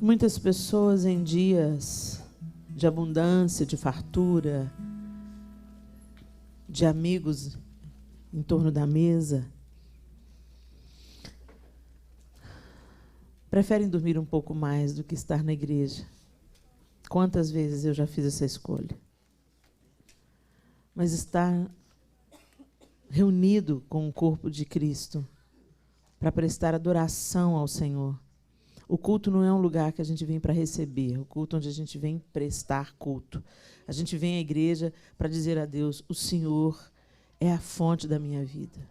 Muitas pessoas em dias de abundância, de fartura, de amigos em torno da mesa, preferem dormir um pouco mais do que estar na igreja. Quantas vezes eu já fiz essa escolha? Mas estar reunido com o corpo de Cristo para prestar adoração ao Senhor. O culto não é um lugar que a gente vem para receber, o culto onde a gente vem prestar culto. A gente vem à igreja para dizer a Deus, o Senhor é a fonte da minha vida.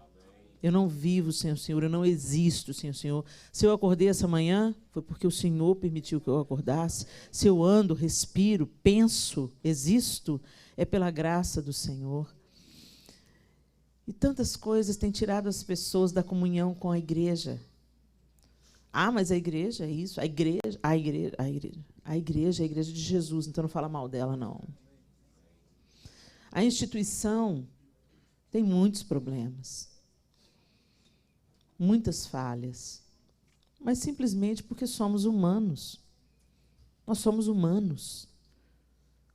Eu não vivo sem o Senhor, eu não existo sem o Senhor. Se eu acordei essa manhã, foi porque o Senhor permitiu que eu acordasse. Se eu ando, respiro, penso, existo, é pela graça do Senhor. E tantas coisas têm tirado as pessoas da comunhão com a igreja. Ah, mas a igreja é isso, a igreja é a igreja de Jesus, então não fala mal dela, não. A instituição tem muitos problemas, muitas falhas, mas simplesmente porque somos humanos. Nós somos humanos.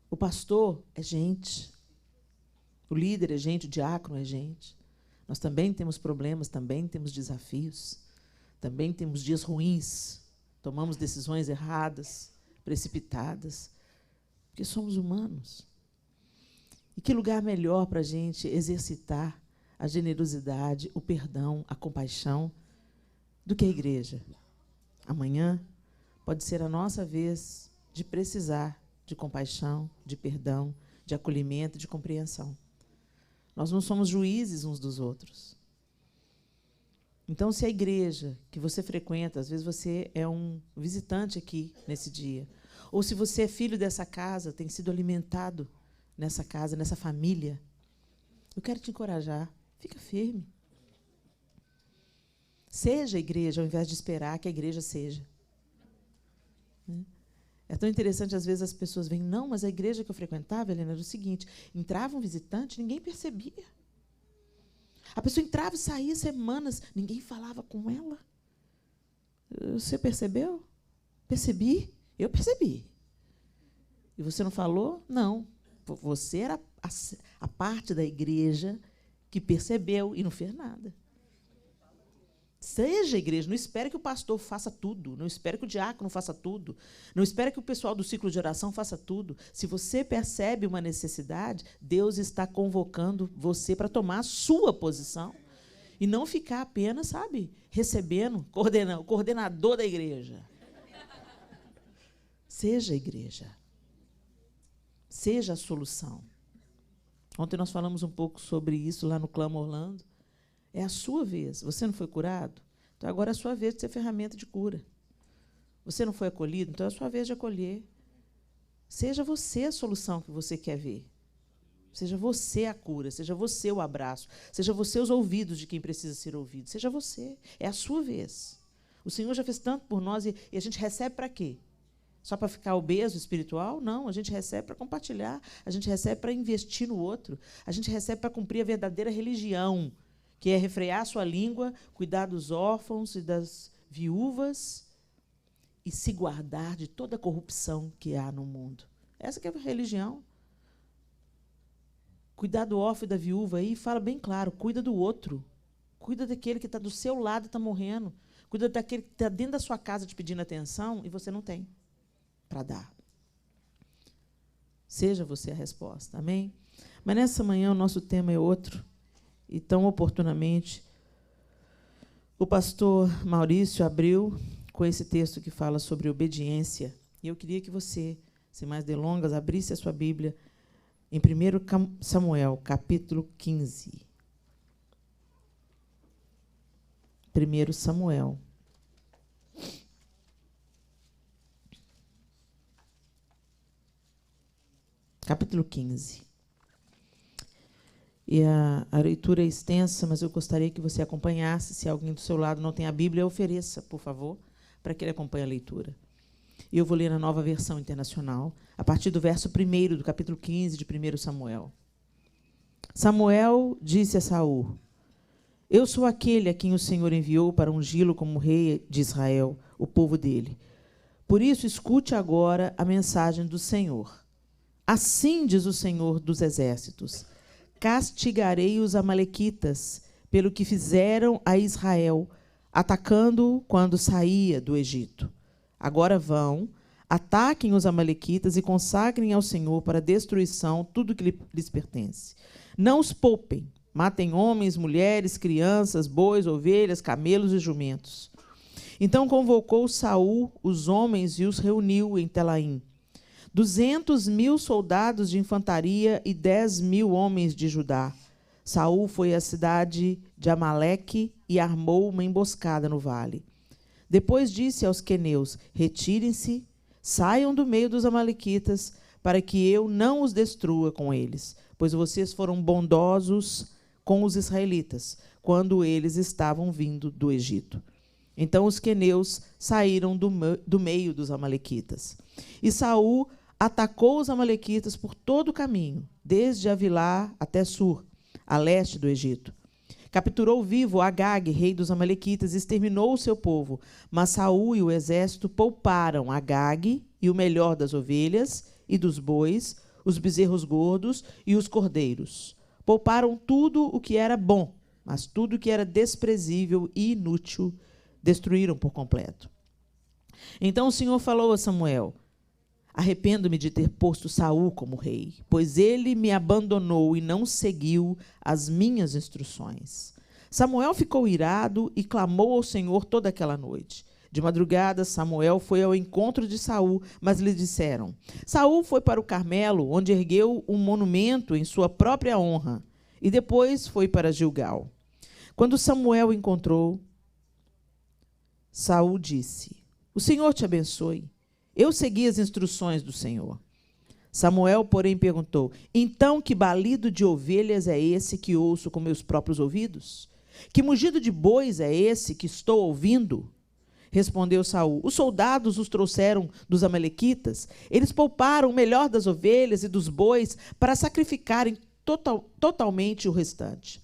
O pastor é gente, o líder é gente, o diácono é gente. Nós também temos problemas, também temos desafios. Também temos dias ruins, tomamos decisões erradas, precipitadas, porque somos humanos. E que lugar melhor para a gente exercitar a generosidade, o perdão, a compaixão, do que a igreja? Amanhã pode ser a nossa vez de precisar de compaixão, de perdão, de acolhimento, de compreensão. Nós não somos juízes uns dos outros. Então, se a igreja que você frequenta, às vezes você é um visitante aqui nesse dia, ou se você é filho dessa casa, tem sido alimentado nessa casa, nessa família, eu quero te encorajar, fica firme. Seja a igreja, ao invés de esperar que a igreja seja. É tão interessante, às vezes as pessoas veem, não, mas a igreja que eu frequentava, Helena, era o seguinte, entrava um visitante, ninguém percebia. A pessoa entrava e saía semanas, ninguém falava com ela. Você percebeu? Percebi? Eu percebi. E você não falou? Não. Você era a parte da igreja que percebeu e não fez nada. Seja a igreja, não espere que o pastor faça tudo, não espere que o diácono faça tudo, não espere que o pessoal do ciclo de oração faça tudo. Se você percebe uma necessidade, Deus está convocando você para tomar a sua posição e não ficar apenas, sabe, recebendo, coordenando, coordenador da igreja. Seja a igreja. Seja a solução. Ontem nós falamos um pouco sobre isso lá no Clama Orlando. É a sua vez. Você não foi curado? Então, agora é a sua vez de ser ferramenta de cura. Você não foi acolhido? Então, é a sua vez de acolher. Seja você a solução que você quer ver. Seja você a cura. Seja você o abraço. Seja você os ouvidos de quem precisa ser ouvido. Seja você. É a sua vez. O Senhor já fez tanto por nós e a gente recebe para quê? Só para ficar obeso espiritual? Não, a gente recebe para compartilhar. A gente recebe para investir no outro. A gente recebe para cumprir a verdadeira religião, que é refrear a sua língua, cuidar dos órfãos e das viúvas e se guardar de toda a corrupção que há no mundo. Essa que é a religião. Cuidar do órfão e da viúva aí, fala bem claro, cuida do outro. Cuida daquele que está do seu lado e está morrendo. Cuida daquele que está dentro da sua casa te pedindo atenção e você não tem para dar. Seja você a resposta, amém? Mas nessa manhã o nosso tema é outro. E, tão oportunamente, o pastor Maurício abriu com esse texto que fala sobre obediência. E eu queria que você, sem mais delongas, abrisse a sua Bíblia em 1 Samuel, capítulo 15. 1 Samuel. Capítulo 15. E a leitura é extensa, mas eu gostaria que você acompanhasse. Se alguém do seu lado não tem a Bíblia, ofereça, por favor, para que ele acompanhe a leitura. E eu vou ler na Nova Versão Internacional, a partir do verso 1º do capítulo 15 de 1 Samuel. Samuel disse a Saul: Eu sou aquele a quem o Senhor enviou para ungí-lo como rei de Israel, o povo dele. Por isso, escute agora a mensagem do Senhor. Assim diz o Senhor dos Exércitos: castigarei os amalequitas pelo que fizeram a Israel, atacando-o quando saía do Egito. Agora vão, ataquem os amalequitas e consagrem ao Senhor para destruição tudo que lhes pertence. Não os poupem, matem homens, mulheres, crianças, bois, ovelhas, camelos e jumentos. Então convocou Saul os homens e os reuniu em Telaim. 200.000 soldados de infantaria e 10.000 homens de Judá. Saul foi à cidade de Amaleque e armou uma emboscada no vale. Depois disse aos queneus: retirem-se, saiam do meio dos amalequitas, para que eu não os destrua com eles, pois vocês foram bondosos com os israelitas, quando eles estavam vindo do Egito. Então os queneus saíram do meio dos amalequitas. E Saul atacou os amalequitas por todo o caminho, desde Avilá até Sur, a leste do Egito. Capturou vivo Agag, rei dos amalequitas, e exterminou o seu povo. Mas Saul e o exército pouparam Agag e o melhor das ovelhas e dos bois, os bezerros gordos e os cordeiros. Pouparam tudo o que era bom, mas tudo o que era desprezível e inútil destruíram por completo. Então o Senhor falou a Samuel: arrependo-me de ter posto Saul como rei, pois ele me abandonou e não seguiu as minhas instruções. Samuel ficou irado e clamou ao Senhor toda aquela noite. De madrugada, Samuel foi ao encontro de Saul, mas lhe disseram: Saul foi para o Carmelo, onde ergueu um monumento em sua própria honra, e depois foi para Gilgal. Quando Samuel o encontrou, Saul disse: o Senhor te abençoe. Eu segui as instruções do Senhor. Samuel, porém, perguntou: então que balido de ovelhas é esse que ouço com meus próprios ouvidos? Que mugido de bois é esse que estou ouvindo? Respondeu Saul: os soldados os trouxeram dos amalequitas. Eles pouparam o melhor das ovelhas e dos bois para sacrificarem totalmente o restante.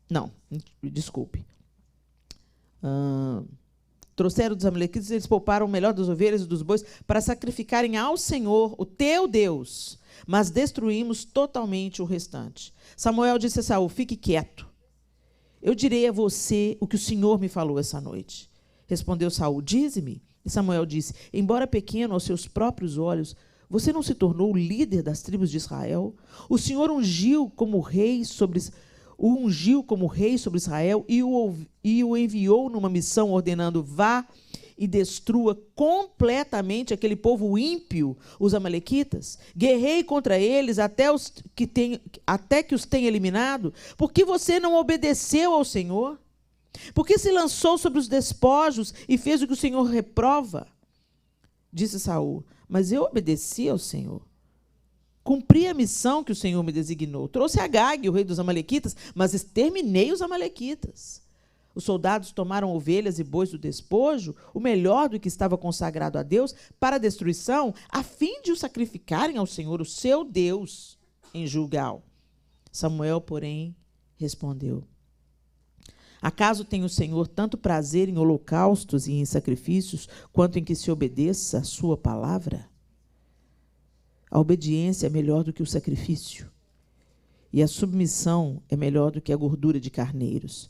Não, desculpe. Trouxeram dos amalequitas, eles pouparam o melhor das ovelhas e dos bois para sacrificarem ao Senhor, o teu Deus, mas destruímos totalmente o restante. Samuel disse a Saul: fique quieto. Eu direi a você o que o Senhor me falou essa noite. Respondeu Saul: dize-me. E Samuel disse: embora pequeno aos seus próprios olhos, você não se tornou o líder das tribos de Israel? O Senhor ungiu como rei sobre Israel e o enviou numa missão, ordenando: vá e destrua completamente aquele povo ímpio, os amalequitas. Guerrei contra eles até que os tenha eliminado. Por que você não obedeceu ao Senhor? Por que se lançou sobre os despojos e fez o que o Senhor reprova? Disse Saul: mas eu obedeci ao Senhor. Cumpri a missão que o Senhor me designou. Trouxe Agag, o rei dos amalequitas, mas exterminei os amalequitas. Os soldados tomaram ovelhas e bois do despojo, o melhor do que estava consagrado a Deus, para a destruição, a fim de o sacrificarem ao Senhor, o seu Deus, em Gilgal. Samuel, porém, respondeu: acaso tem o Senhor tanto prazer em holocaustos e em sacrifícios, quanto em que se obedeça a sua palavra? A obediência é melhor do que o sacrifício, e a submissão é melhor do que a gordura de carneiros,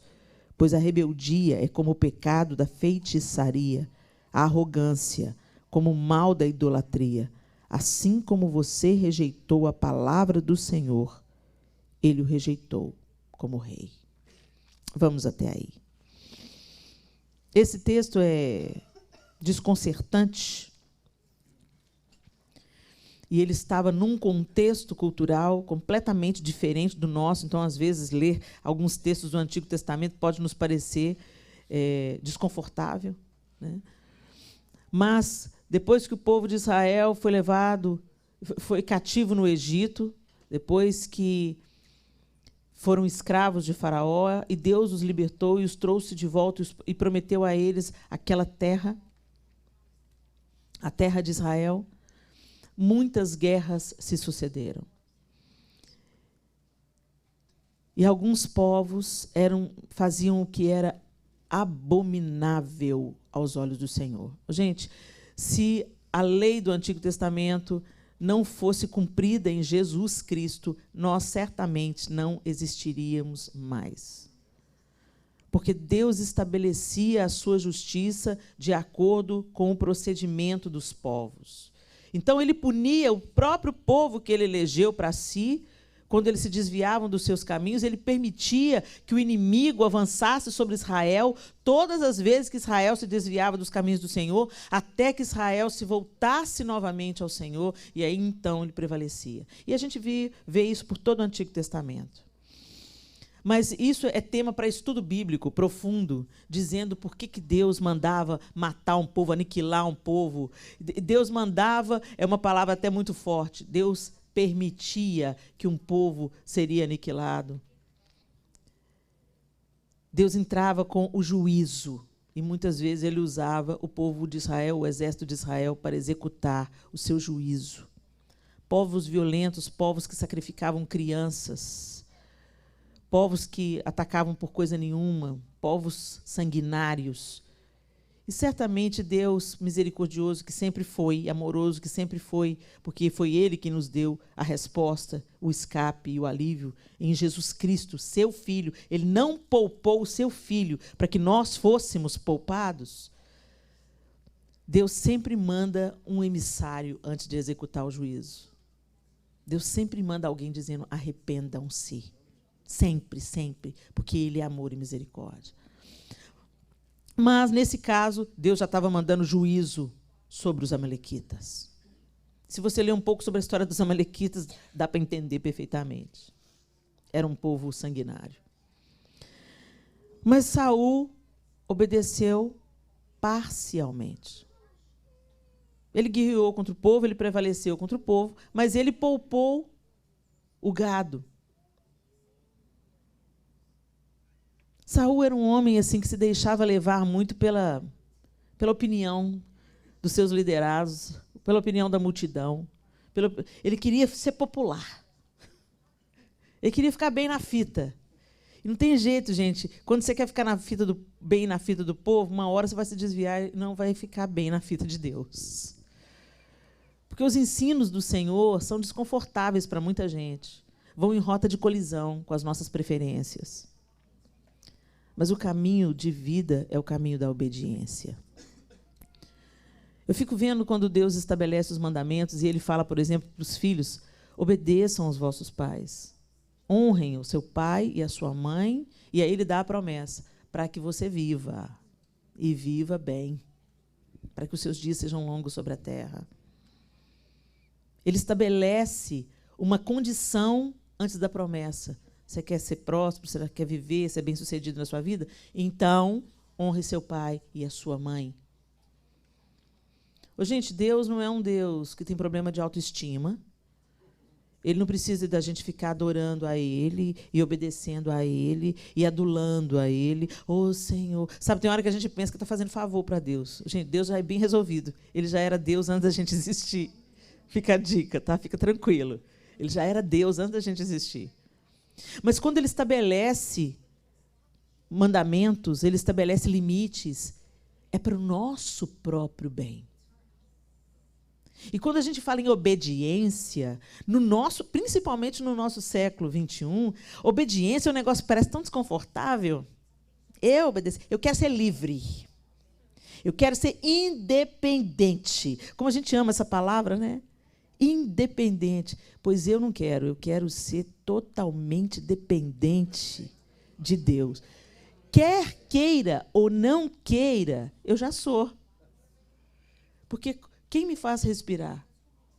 pois a rebeldia é como o pecado da feitiçaria, a arrogância como o mal da idolatria. Assim como você rejeitou a palavra do Senhor, ele o rejeitou como rei. Vamos até aí. Esse texto é desconcertante, e ele estava num contexto cultural completamente diferente do nosso. Então, às vezes, ler alguns textos do Antigo Testamento pode nos parecer desconfortável, né? Mas, depois que o povo de Israel foi cativo no Egito, depois que foram escravos de Faraó, e Deus os libertou e os trouxe de volta e prometeu a eles aquela terra, a terra de Israel, muitas guerras se sucederam. E alguns povos faziam o que era abominável aos olhos do Senhor. Gente, se a lei do Antigo Testamento não fosse cumprida em Jesus Cristo, nós certamente não existiríamos mais. Porque Deus estabelecia a sua justiça de acordo com o procedimento dos povos. Então, ele punia o próprio povo que ele elegeu para si, quando eles se desviavam dos seus caminhos, ele permitia que o inimigo avançasse sobre Israel todas as vezes que Israel se desviava dos caminhos do Senhor, até que Israel se voltasse novamente ao Senhor, e aí então ele prevalecia. E a gente vê isso por todo o Antigo Testamento. Mas isso é tema para estudo bíblico profundo, dizendo por que Deus mandava matar um povo, aniquilar um povo. Deus mandava, é uma palavra até muito forte, Deus permitia que um povo seria aniquilado. Deus entrava com o juízo, e muitas vezes ele usava o povo de Israel, o exército de Israel, para executar o seu juízo. Povos violentos, povos que sacrificavam crianças, povos que atacavam por coisa nenhuma, povos sanguinários. E certamente Deus misericordioso, que sempre foi, amoroso, que sempre foi, porque foi Ele que nos deu a resposta, o escape e o alívio em Jesus Cristo, seu Filho. Ele não poupou o seu Filho para que nós fôssemos poupados. Deus sempre manda um emissário antes de executar o juízo. Deus sempre manda alguém dizendo: arrependam-se. Sempre, sempre, porque Ele é amor e misericórdia. Mas, nesse caso, Deus já estava mandando juízo sobre os amalequitas. Se você ler um pouco sobre a história dos amalequitas, dá para entender perfeitamente. Era um povo sanguinário. Mas Saul obedeceu parcialmente. Ele guerreou contra o povo, ele prevaleceu contra o povo, mas ele poupou o gado. Saul era um homem assim que se deixava levar muito pela opinião dos seus liderados, pela opinião da multidão. Ele queria ser popular. Ele queria ficar bem na fita. E não tem jeito, gente. Quando você quer ficar bem na fita do povo, uma hora você vai se desviar e não vai ficar bem na fita de Deus. Porque os ensinos do Senhor são desconfortáveis para muita gente. Vão em rota de colisão com as nossas preferências. Mas o caminho de vida é o caminho da obediência. Eu fico vendo quando Deus estabelece os mandamentos e Ele fala, por exemplo, para os filhos: obedeçam aos vossos pais. Honrem o seu pai e a sua mãe. E aí Ele dá a promessa: para que você viva, e viva bem, para que os seus dias sejam longos sobre a terra. Ele estabelece uma condição antes da promessa. Você quer ser próspero, você quer viver, ser bem-sucedido na sua vida? Então, honre seu pai e a sua mãe. Gente, Deus não é um Deus que tem problema de autoestima. Ele não precisa da gente ficar adorando a Ele e obedecendo a Ele e adulando a Ele. Ô, Senhor. Sabe, tem hora que a gente pensa que está fazendo favor para Deus. Gente, Deus já é bem resolvido. Ele já era Deus antes da gente existir. Fica a dica, tá? Fica tranquilo. Ele já era Deus antes da gente existir. Mas quando Ele estabelece mandamentos, Ele estabelece limites, é para o nosso próprio bem. E quando a gente fala em obediência, principalmente no nosso século XXI, obediência é um negócio que parece tão desconfortável. Eu obedecer, eu quero ser livre. Eu quero ser independente. Como a gente ama essa palavra, né? Independente. Pois eu não quero, eu quero ser totalmente dependente de Deus. Quer queira ou não queira, eu já sou. Porque quem me faz respirar?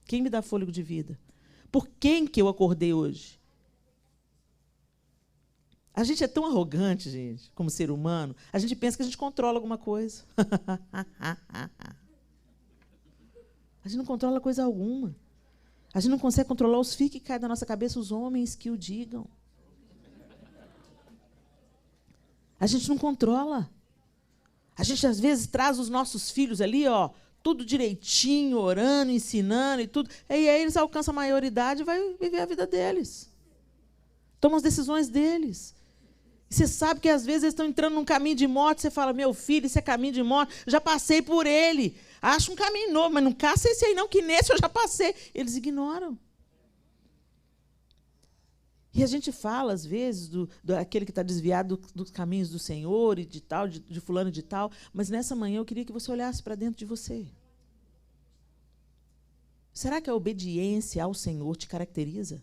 Quem me dá fôlego de vida? Por quem que eu acordei hoje? A gente é tão arrogante, gente, como ser humano, a gente pensa que a gente controla alguma coisa. A gente não controla coisa alguma. A gente não consegue controlar os fios que caem da nossa cabeça, os homens que o digam. A gente não controla. A gente, às vezes, traz os nossos filhos ali, ó, tudo direitinho, orando, ensinando e tudo. E aí eles alcançam a maioridade e vão viver a vida deles. Tomam as decisões deles. E você sabe que, às vezes, eles estão entrando num caminho de morte, você fala: meu filho, isso é caminho de morte, já passei por ele. Acha um caminho novo, mas não caça esse aí não, que nesse eu já passei. Eles ignoram. E a gente fala, às vezes, daquele que está desviado dos caminhos do Senhor e de tal, de fulano e de tal, mas nessa manhã eu queria que você olhasse para dentro de você. Será que a obediência ao Senhor te caracteriza?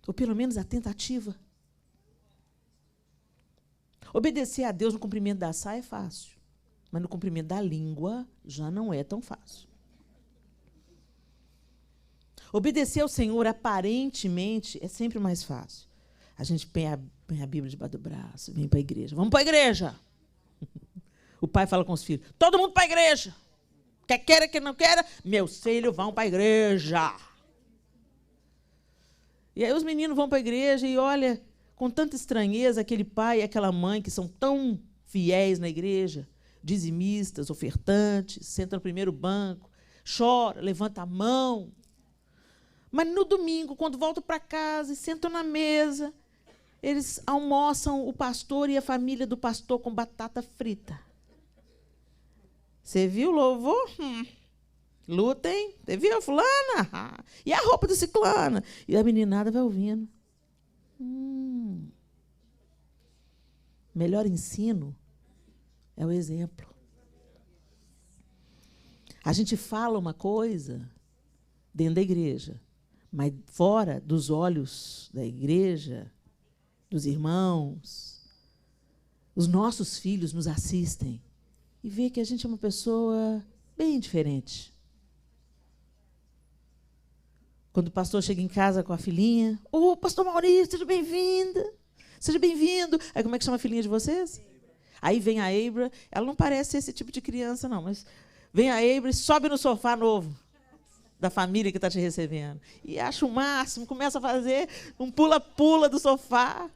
Ou pelo menos a tentativa? Obedecer a Deus no cumprimento da saia é fácil, mas no cumprimento da língua já não é tão fácil. Obedecer ao Senhor, aparentemente, é sempre mais fácil. A gente põe a Bíblia debaixo do braço, vem para a igreja. Vamos para a igreja. O pai fala com os filhos, todo mundo para a igreja. Quer queira, quer não queira, meus filhos vão para a igreja. E aí os meninos vão para a igreja e olha, com tanta estranheza, aquele pai e aquela mãe que são tão fiéis na igreja, dizimistas, ofertantes, sentam no primeiro banco, chora, levanta a mão. Mas no domingo, quando voltam para casa e sentam na mesa, eles almoçam o pastor e a família do pastor com batata frita. Você viu o louvor? Luta, hein? Você viu a fulana? E a roupa do ciclano? E a meninada vai ouvindo. Melhor ensino é o exemplo. A gente fala uma coisa dentro da igreja, mas fora dos olhos da igreja, dos irmãos, os nossos filhos nos assistem e vê que a gente é uma pessoa bem diferente. Quando o pastor chega em casa com a filhinha, pastor Maurício, seja bem-vinda, seja bem-vindo. Aí como é que chama a filhinha de vocês? Aí vem a Eibra, ela não parece esse tipo de criança, não, mas vem a Eibra e sobe no sofá novo da família que está te recebendo. E acha o máximo, começa a fazer um pula-pula do sofá.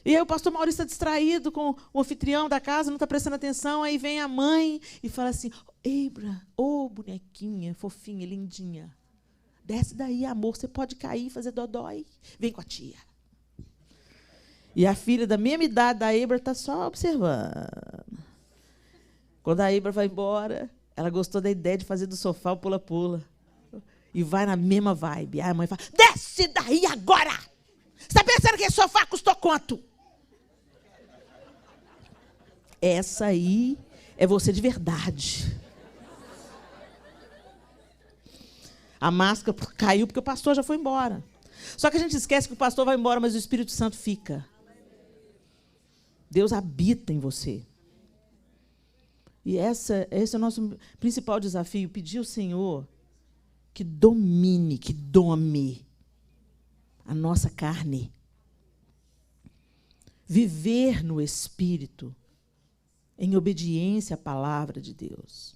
E aí o pastor Maurício está distraído com o anfitrião da casa, não está prestando atenção, aí vem a mãe e fala assim, Eibra, bonequinha, fofinha, lindinha, desce daí, amor, você pode cair e fazer dodói. Vem com a tia. E a filha da mesma idade da Eibra está só observando. Quando a Eibra vai embora, ela gostou da ideia de fazer do sofá o pula-pula. E vai na mesma vibe. Aí a mãe fala, desce daí agora! Você está pensando que esse sofá custou quanto? Essa aí é você de verdade. A máscara caiu porque o pastor já foi embora. Só que a gente esquece que o pastor vai embora, mas o Espírito Santo fica. Deus habita em você. E esse é o nosso principal desafio, pedir ao Senhor que domine, que dome a nossa carne. Viver no Espírito, em obediência à palavra de Deus.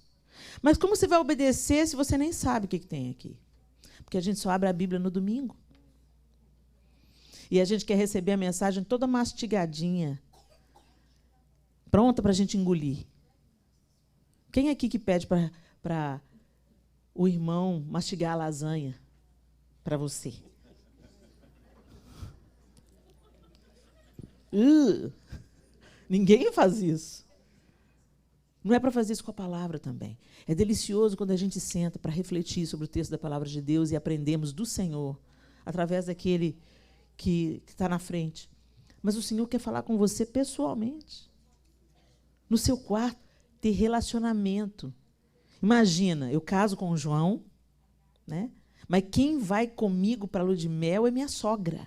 Mas como você vai obedecer se você nem sabe o que tem aqui? Porque a gente só abre a Bíblia no domingo. E a gente quer receber a mensagem toda mastigadinha, pronta para a gente engolir. Quem aqui que pede para o irmão mastigar a lasanha para você? Ninguém faz isso. Não é para fazer isso com a palavra também. É delicioso quando a gente senta para refletir sobre o texto da palavra de Deus e aprendemos do Senhor, através daquele que está na frente. Mas o Senhor quer falar com você pessoalmente. No seu quarto, ter relacionamento. Imagina, eu caso com o João, né? Mas quem vai comigo para a lua de mel é minha sogra.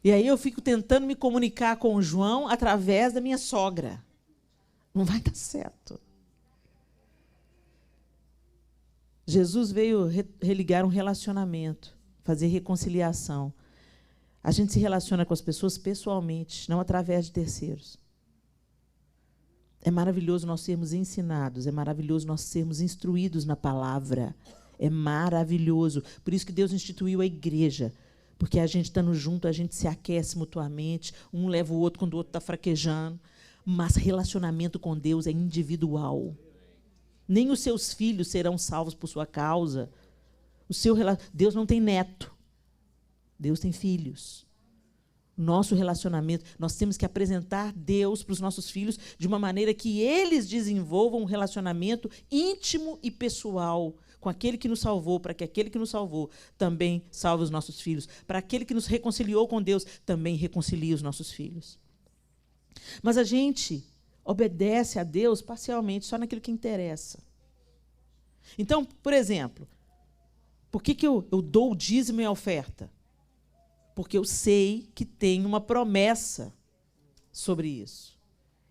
E aí eu fico tentando me comunicar com o João através da minha sogra. Não vai dar certo. Jesus veio religar um relacionamento, fazer reconciliação. A gente se relaciona com as pessoas pessoalmente, não através de terceiros. É maravilhoso nós sermos ensinados, é maravilhoso nós sermos instruídos na palavra. É maravilhoso. Por isso que Deus instituiu a igreja. Porque a gente estando junto, a gente se aquece mutuamente, um leva o outro quando o outro está fraquejando. Mas relacionamento com Deus é individual. Nem os seus filhos serão salvos por sua causa. Deus não tem neto. Deus tem filhos. nosso relacionamento, nós temos que apresentar Deus para os nossos filhos de uma maneira que eles desenvolvam um relacionamento íntimo e pessoal com aquele que nos salvou, para que aquele que nos salvou também salve os nossos filhos, para aquele que nos reconciliou com Deus também reconcilie os nossos filhos. Mas a gente obedece a Deus parcialmente, só naquilo que interessa. Então, por exemplo, por que eu dou o dízimo e a oferta? Porque eu sei que tem uma promessa sobre isso.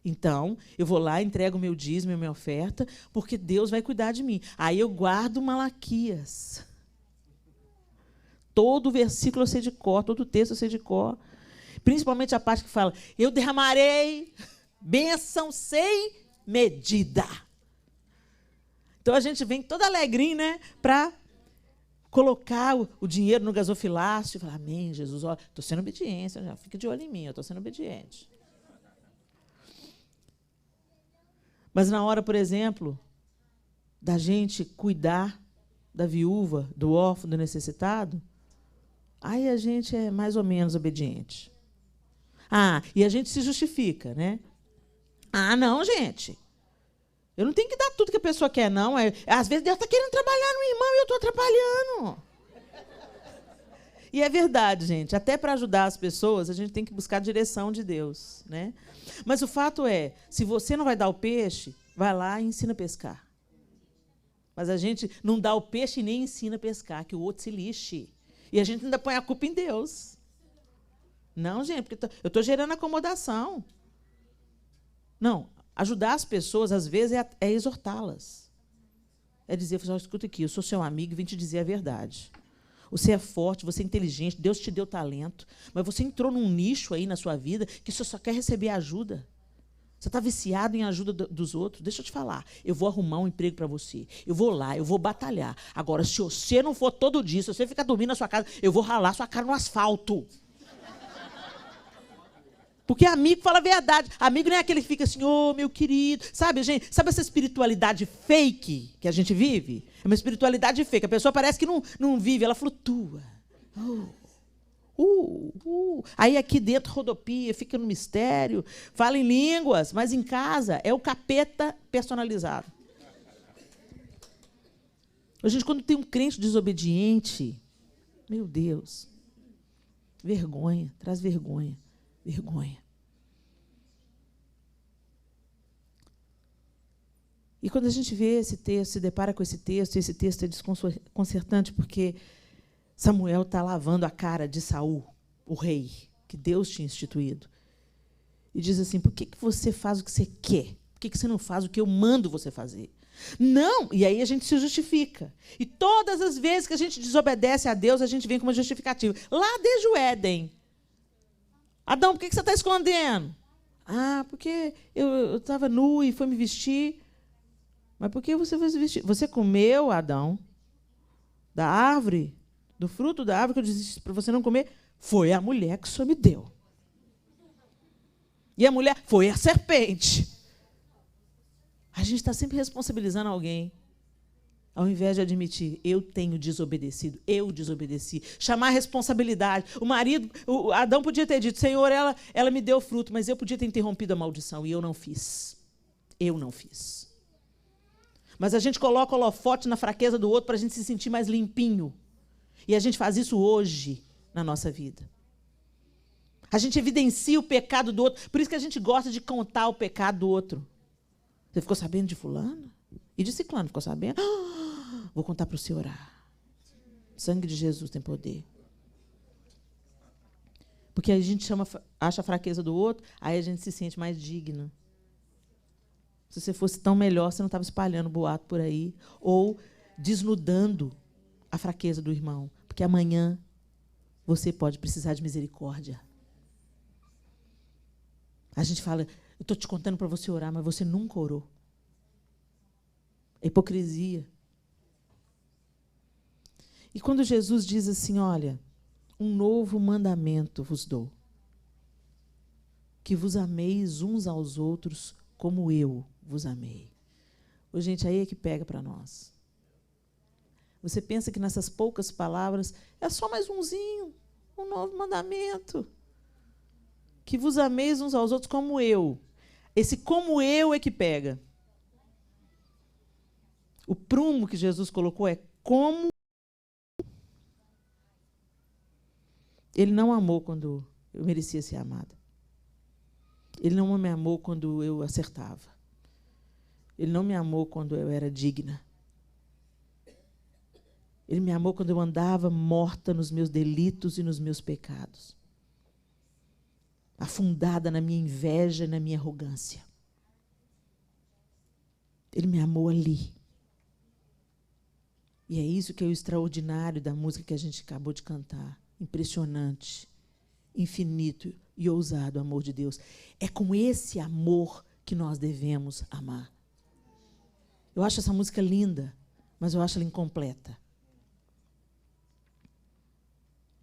Então, eu vou lá, entrego o meu dízimo e a minha oferta, porque Deus vai cuidar de mim. Aí eu guardo Malaquias. Todo o versículo eu sei de cor, todo o texto eu sei de cor. Principalmente a parte que fala, eu derramarei bênção sem medida. Então, a gente vem toda alegrinha, né, para colocar o dinheiro no gasofilácio e falar, amém, Jesus, estou sendo obediente, já fica de olho em mim, eu estou sendo obediente. Mas na hora, por exemplo, da gente cuidar da viúva, do órfão, do necessitado, aí a gente é mais ou menos obediente. E a gente se justifica, né? Não, gente. Eu não tenho que dar tudo que a pessoa quer, não. Às vezes Deus está querendo trabalhar no irmão e eu estou atrapalhando. E é verdade, gente. Até para ajudar as pessoas, a gente tem que buscar a direção de Deus, né? Mas o fato é, se você não vai dar o peixe, vai lá e ensina a pescar. Mas a gente não dá o peixe e nem ensina a pescar, que o outro se lixe. E a gente ainda põe a culpa em Deus. Não, gente, porque eu estou gerando acomodação. Não, ajudar as pessoas, às vezes, é exortá-las. É dizer, escuta aqui, eu sou seu amigo e vim te dizer a verdade. Você é forte, você é inteligente, Deus te deu talento, mas você entrou num nicho aí na sua vida que você só quer receber ajuda. Você está viciado em ajuda dos outros. Deixa eu te falar, eu vou arrumar um emprego para você. Eu vou lá, eu vou batalhar. Agora, se você não for todo dia, se você ficar dormindo na sua casa, eu vou ralar sua cara no asfalto. Porque amigo fala a verdade. Amigo não é aquele que fica assim, meu querido. Sabe, gente? Sabe essa espiritualidade fake que a gente vive? É uma espiritualidade fake. A pessoa parece que não vive, ela flutua. Aí aqui dentro rodopia, fica no mistério, fala em línguas, mas em casa é o capeta personalizado. A gente, quando tem um crente desobediente, meu Deus, vergonha, traz vergonha. Vergonha. E quando a gente vê esse texto, se depara com esse texto é desconcertante, porque Samuel está lavando a cara de Saul, o rei, que Deus tinha instituído. E diz assim, por que você faz o que você quer? Por que você não faz o que eu mando você fazer? Não! E aí a gente se justifica. E todas as vezes que a gente desobedece a Deus, a gente vem com uma justificativa. Lá desde o Éden. Adão, por que você está escondendo? Porque eu estava nu e foi me vestir. Mas por que você foi se vestir? Você comeu, Adão, da árvore, do fruto da árvore que eu disse para você não comer? Foi a mulher que o Senhor me deu. E a mulher foi a serpente. A gente está sempre responsabilizando alguém. Ao invés de admitir, eu tenho desobedecido, eu desobedeci. Chamar a responsabilidade. O marido, Adão podia ter dito, Senhor, ela me deu fruto, mas eu podia ter interrompido a maldição, e eu não fiz. Eu não fiz. Mas a gente coloca o holofote na fraqueza do outro para a gente se sentir mais limpinho. E a gente faz isso hoje na nossa vida. A gente evidencia o pecado do outro, por isso que a gente gosta de contar o pecado do outro. Você ficou sabendo de fulano? E de ciclano, ficou sabendo? Vou contar para o senhor orar. O sangue de Jesus tem poder. Porque a gente acha a fraqueza do outro, aí a gente se sente mais digno. Se você fosse tão melhor, você não estava espalhando boato por aí, ou desnudando a fraqueza do irmão. Porque amanhã você pode precisar de misericórdia. A gente fala, eu estou te contando para você orar, mas você nunca orou. É hipocrisia. E quando Jesus diz assim, olha, um novo mandamento vos dou, que vos ameis uns aos outros como eu vos amei. Ô, gente, aí é que pega para nós. Você pensa que nessas poucas palavras é só mais um novo mandamento. que vos ameis uns aos outros como eu. Esse como eu é que pega. O prumo que Jesus colocou é como. Ele não amou quando eu merecia ser amada. Ele não me amou quando eu acertava. Ele não me amou quando eu era digna. Ele me amou quando eu andava morta nos meus delitos e nos meus pecados, afundada na minha inveja e na minha arrogância. Ele me amou ali. E é isso que é o extraordinário da música que a gente acabou de cantar. Impressionante, infinito e ousado amor de Deus. É com esse amor que nós devemos amar. Eu acho essa música linda, mas eu acho ela incompleta.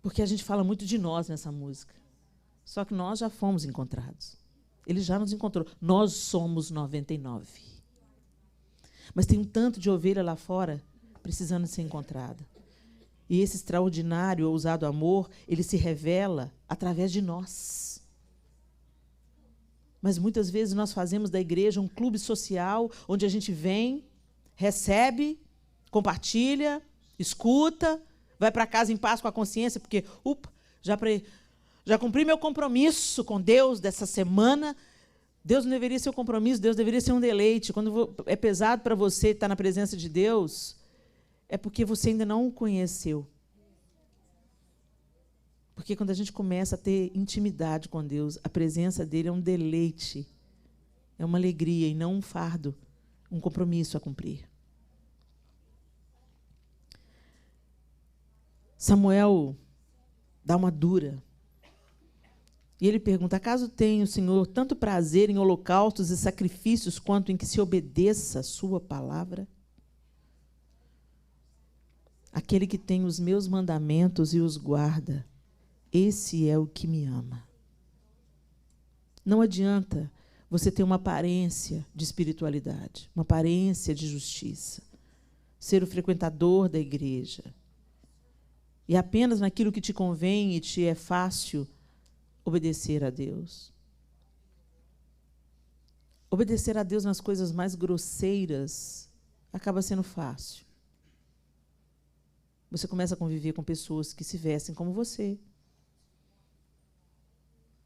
Porque a gente fala muito de nós nessa música. Só que nós já fomos encontrados. Ele já nos encontrou. Nós somos 99. Mas tem um tanto de ovelha lá fora precisando ser encontrada. E esse extraordinário, ousado amor, ele se revela através de nós. Mas muitas vezes nós fazemos da igreja um clube social onde a gente vem, recebe, compartilha, escuta, vai para casa em paz com a consciência, porque já cumpri meu compromisso com Deus dessa semana. Deus não deveria ser um compromisso, Deus deveria ser um deleite. Quando é pesado para você estar na presença de Deus, é porque você ainda não o conheceu. Porque quando a gente começa a ter intimidade com Deus, a presença dele é um deleite, é uma alegria e não um fardo, um compromisso a cumprir. Samuel dá uma dura. E ele pergunta: acaso tem o Senhor tanto prazer em holocaustos e sacrifícios quanto em que se obedeça a sua palavra? Aquele que tem os meus mandamentos e os guarda, esse é o que me ama. Não adianta você ter uma aparência de espiritualidade, uma aparência de justiça, ser o frequentador da igreja, e apenas naquilo que te convém e te é fácil obedecer a Deus. Obedecer a Deus nas coisas mais grosseiras acaba sendo fácil. Você começa a conviver com pessoas que se vestem como você,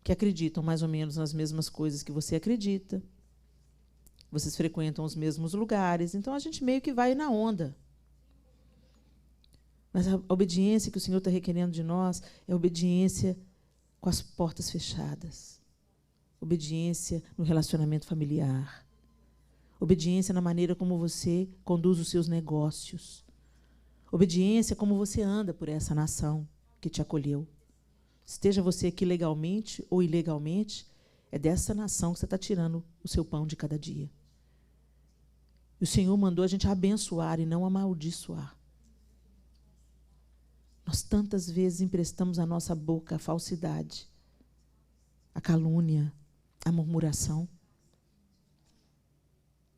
que acreditam mais ou menos nas mesmas coisas que você acredita. Vocês frequentam os mesmos lugares, então a gente meio que vai na onda. Mas a obediência que o Senhor está requerendo de nós é obediência com as portas fechadas. Obediência no relacionamento familiar. Obediência na maneira como você conduz os seus negócios. Obediência como você anda por essa nação que te acolheu. Esteja você aqui legalmente ou ilegalmente, é dessa nação que você está tirando o seu pão de cada dia. E o Senhor mandou a gente abençoar e não amaldiçoar. Nós tantas vezes emprestamos à nossa boca a falsidade, a calúnia, a murmuração.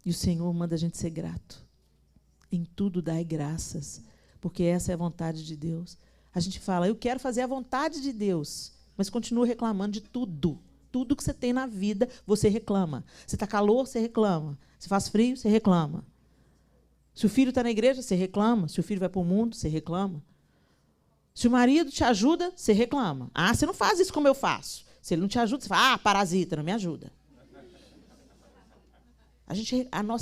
E o Senhor manda a gente ser grato. Em tudo dai graças, porque essa é a vontade de Deus. A gente fala: eu quero fazer a vontade de Deus, mas continua reclamando de tudo. Tudo que você tem na vida, você reclama. Se está calor, você reclama. Se faz frio, você reclama. Se o filho está na igreja, você reclama. Se o filho vai para o mundo, você reclama. Se o marido te ajuda, você reclama. Ah, você não faz isso como eu faço. Se ele não te ajuda, você fala: ah, parasita, não me ajuda.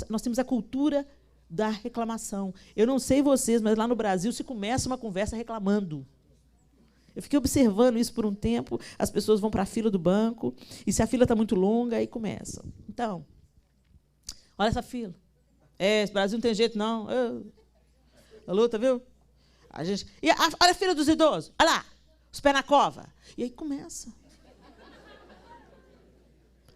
Nós temos a cultura da reclamação. Eu não sei vocês, mas lá no Brasil se começa uma conversa reclamando. Eu fiquei observando isso por um tempo. As pessoas vão para a fila do banco, e se a fila está muito longa, aí começam. Então, olha essa fila. Esse Brasil não tem jeito, não. A luta, viu? Olha a fila dos idosos. Olha lá, os pés na cova. E aí começa.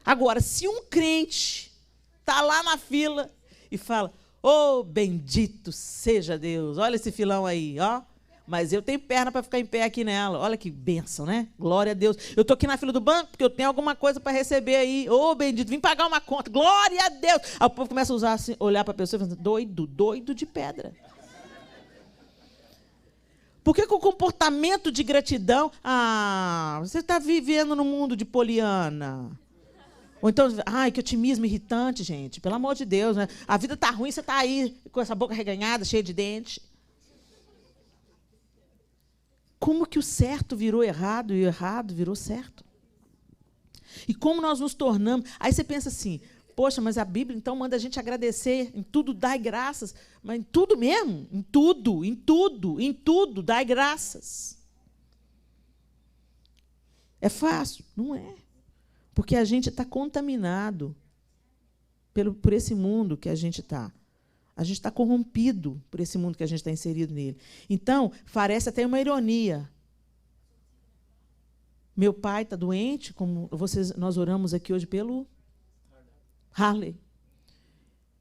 Agora, se um crente está lá na fila e fala: oh, bendito seja Deus, olha esse filão aí, ó. Mas eu tenho perna para ficar em pé aqui nela. Olha que bênção, né? Glória a Deus. Eu estou aqui na fila do banco porque eu tenho alguma coisa para receber aí. Oh, bendito, vim pagar uma conta. Glória a Deus. Aí o povo começa a usar assim, olhar para a pessoa e falar: doido de pedra. Por que o comportamento de gratidão... você está vivendo no mundo de Poliana. Ou então, que otimismo irritante, gente. Pelo amor de Deus, né? A vida está ruim, você está aí com essa boca reganhada, cheia de dente. Como que o certo virou errado e o errado virou certo? E como nós nos tornamos... Aí você pensa assim, poxa, mas a Bíblia então manda a gente agradecer, em tudo dai graças. Mas em tudo mesmo? Em tudo dai graças. É fácil? Não é. Porque a gente está contaminado por esse mundo que a gente está. A gente está corrompido por esse mundo que a gente está inserido nele. Então, parece até uma ironia. Meu pai está doente, como nós oramos aqui hoje pelo Harley.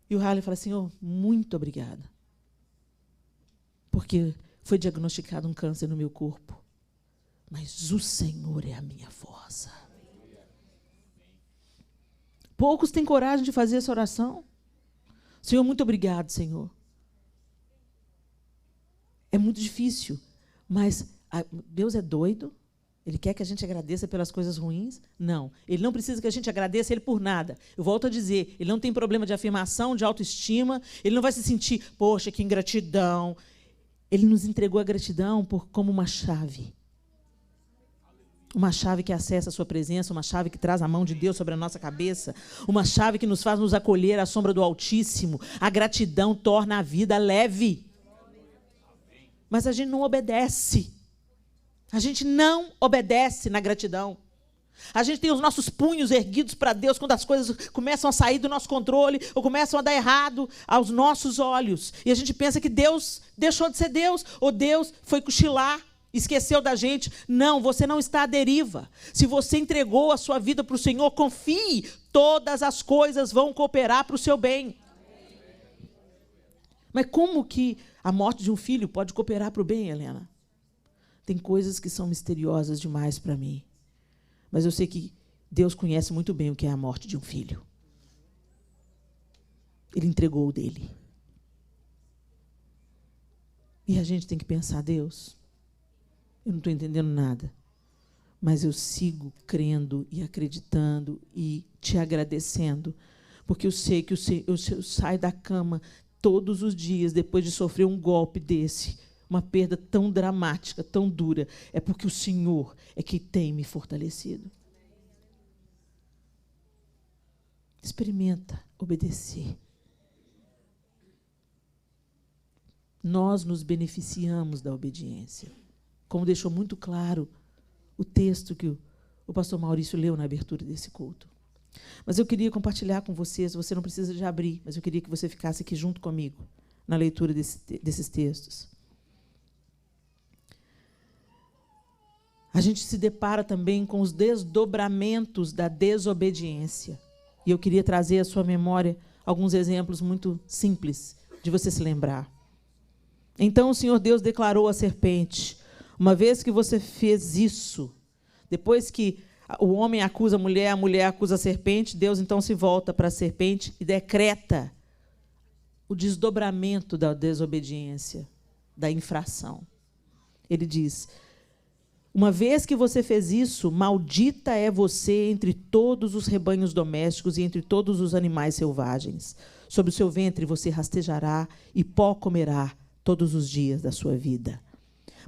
E o Harley fala assim, muito obrigada. Porque foi diagnosticado um câncer no meu corpo. Mas o Senhor é a minha força. Poucos têm coragem de fazer essa oração. Senhor, muito obrigado, Senhor. É muito difícil, mas Deus é doido? Ele quer que a gente agradeça pelas coisas ruins? Não. Ele não precisa que a gente agradeça Ele por nada. Eu volto a dizer, Ele não tem problema de afirmação, de autoestima. Ele não vai se sentir, poxa, que ingratidão. Ele nos entregou a gratidão como uma chave. Uma chave que acessa a sua presença, uma chave que traz a mão de Deus sobre a nossa cabeça, uma chave que nos faz nos acolher à sombra do Altíssimo. A gratidão torna a vida leve. Mas a gente não obedece. A gente não obedece na gratidão. A gente tem os nossos punhos erguidos para Deus quando as coisas começam a sair do nosso controle ou começam a dar errado aos nossos olhos. E a gente pensa que Deus deixou de ser Deus, ou Deus foi cochilar, esqueceu da gente. Não, você não está à deriva. Se você entregou a sua vida para o Senhor, confie, todas as coisas vão cooperar para o seu bem. Mas como que a morte de um filho pode cooperar para o bem, Helena? Tem coisas que são misteriosas demais para mim. Mas eu sei que Deus conhece muito bem o que é a morte de um filho. Ele entregou o dele. E a gente tem que pensar, Deus, eu não estou entendendo nada, mas eu sigo crendo e acreditando e te agradecendo, porque eu sei que eu saio da cama todos os dias, depois de sofrer um golpe desse, uma perda tão dramática, tão dura, é porque o Senhor é que tem me fortalecido. Experimenta obedecer. Nós nos beneficiamos da obediência, como deixou muito claro o texto que o pastor Maurício leu na abertura desse culto. Mas eu queria compartilhar com vocês, você não precisa de abrir, mas eu queria que você ficasse aqui junto comigo, na leitura desses textos. A gente se depara também com os desdobramentos da desobediência. E eu queria trazer à sua memória alguns exemplos muito simples de você se lembrar. Então o Senhor Deus declarou à serpente, uma vez que você fez isso, depois que o homem acusa a mulher acusa a serpente, Deus então se volta para a serpente e decreta o desdobramento da desobediência, da infração. Ele diz, uma vez que você fez isso, maldita é você entre todos os rebanhos domésticos e entre todos os animais selvagens. Sobre o seu ventre você rastejará e pó comerá todos os dias da sua vida.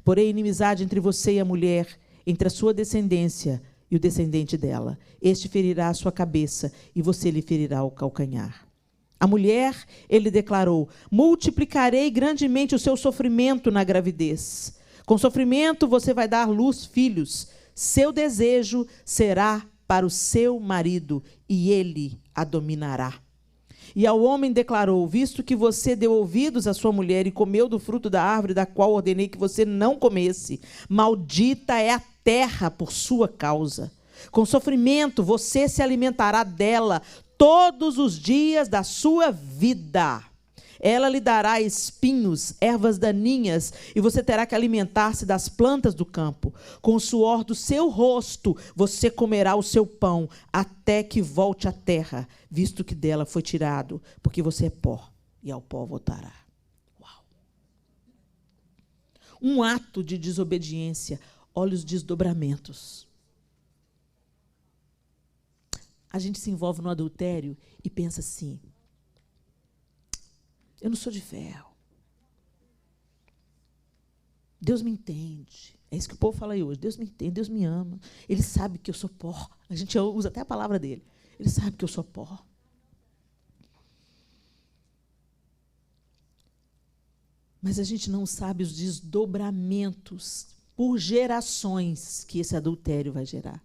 Porém, inimizade entre você e a mulher, entre a sua descendência e o descendente dela. Este ferirá a sua cabeça e você lhe ferirá o calcanhar. A mulher, ele declarou, multiplicarei grandemente o seu sofrimento na gravidez. Com sofrimento você vai dar à luz filhos. Seu desejo será para o seu marido e ele a dominará. E ao homem declarou, visto que você deu ouvidos à sua mulher e comeu do fruto da árvore da qual ordenei que você não comesse, maldita é a terra por sua causa. Com sofrimento você se alimentará dela todos os dias da sua vida. Ela lhe dará espinhos, ervas daninhas, e você terá que alimentar-se das plantas do campo. Com o suor do seu rosto, você comerá o seu pão, até que volte à terra, visto que dela foi tirado, porque você é pó, e ao pó voltará. Uau! um ato de desobediência. Olha os desdobramentos. A gente se envolve no adultério e pensa assim: eu não sou de ferro. Deus me entende. É isso que o povo fala aí hoje. Deus me entende, Deus me ama. Ele sabe que eu sou pó. A gente usa até a palavra dele. Ele sabe que eu sou pó. Mas a gente não sabe os desdobramentos por gerações que esse adultério vai gerar.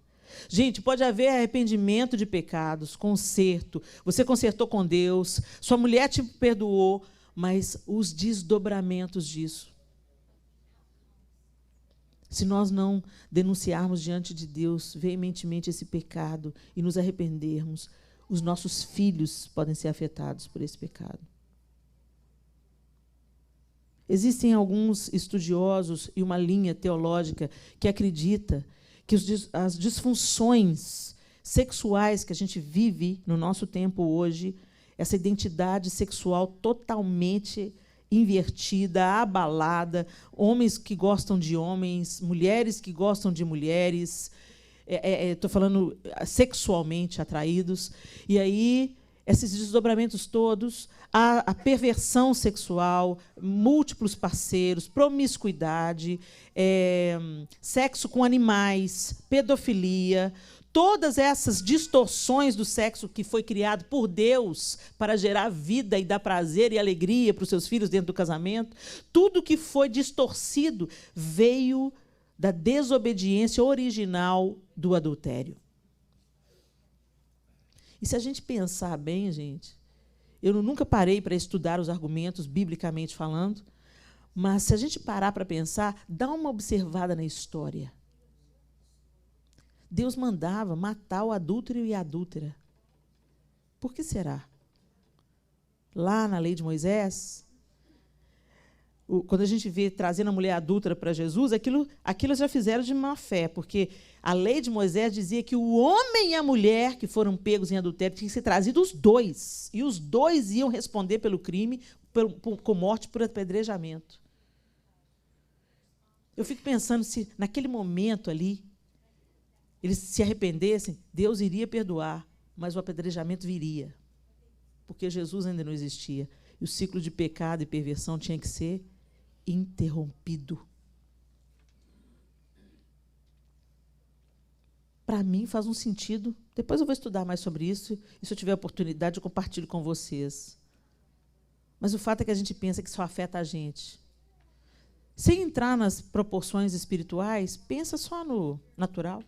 Gente, pode haver arrependimento de pecados, conserto. Você consertou com Deus, sua mulher te perdoou, mas os desdobramentos disso. Se nós não denunciarmos diante de Deus veementemente esse pecado e nos arrependermos, os nossos filhos podem ser afetados por esse pecado. Existem alguns estudiosos e uma linha teológica que acredita que as disfunções sexuais que a gente vive no nosso tempo hoje, essa identidade sexual totalmente invertida, abalada, homens que gostam de homens, mulheres que gostam de mulheres, estou falando sexualmente atraídos, e aí esses desdobramentos todos, a perversão sexual, múltiplos parceiros, promiscuidade, sexo com animais, pedofilia, todas essas distorções do sexo que foi criado por Deus para gerar vida e dar prazer e alegria para os seus filhos dentro do casamento, tudo que foi distorcido veio da desobediência original do adultério. E se a gente pensar bem, gente, eu nunca parei para estudar os argumentos, biblicamente falando, mas se a gente parar para pensar, dá uma observada na história. Deus mandava matar o adúltero e a adúltera. Por que será? Lá na lei de Moisés, quando a gente vê trazendo a mulher adúltera para Jesus, aquilo já fizeram de má fé, porque a lei de Moisés dizia que o homem e a mulher que foram pegos em adultério tinham que ser trazidos os dois, e os dois iam responder pelo crime, com morte por apedrejamento. Eu fico pensando se, naquele momento ali, eles se arrependessem, Deus iria perdoar, mas o apedrejamento viria, porque Jesus ainda não existia. E o ciclo de pecado e perversão tinha que ser interrompido. Para mim faz um sentido. Depois eu vou estudar mais sobre isso, e se eu tiver oportunidade eu compartilho com vocês. Mas o fato é que a gente pensa que só afeta a gente. Sem entrar nas proporções espirituais, pensa só no natural.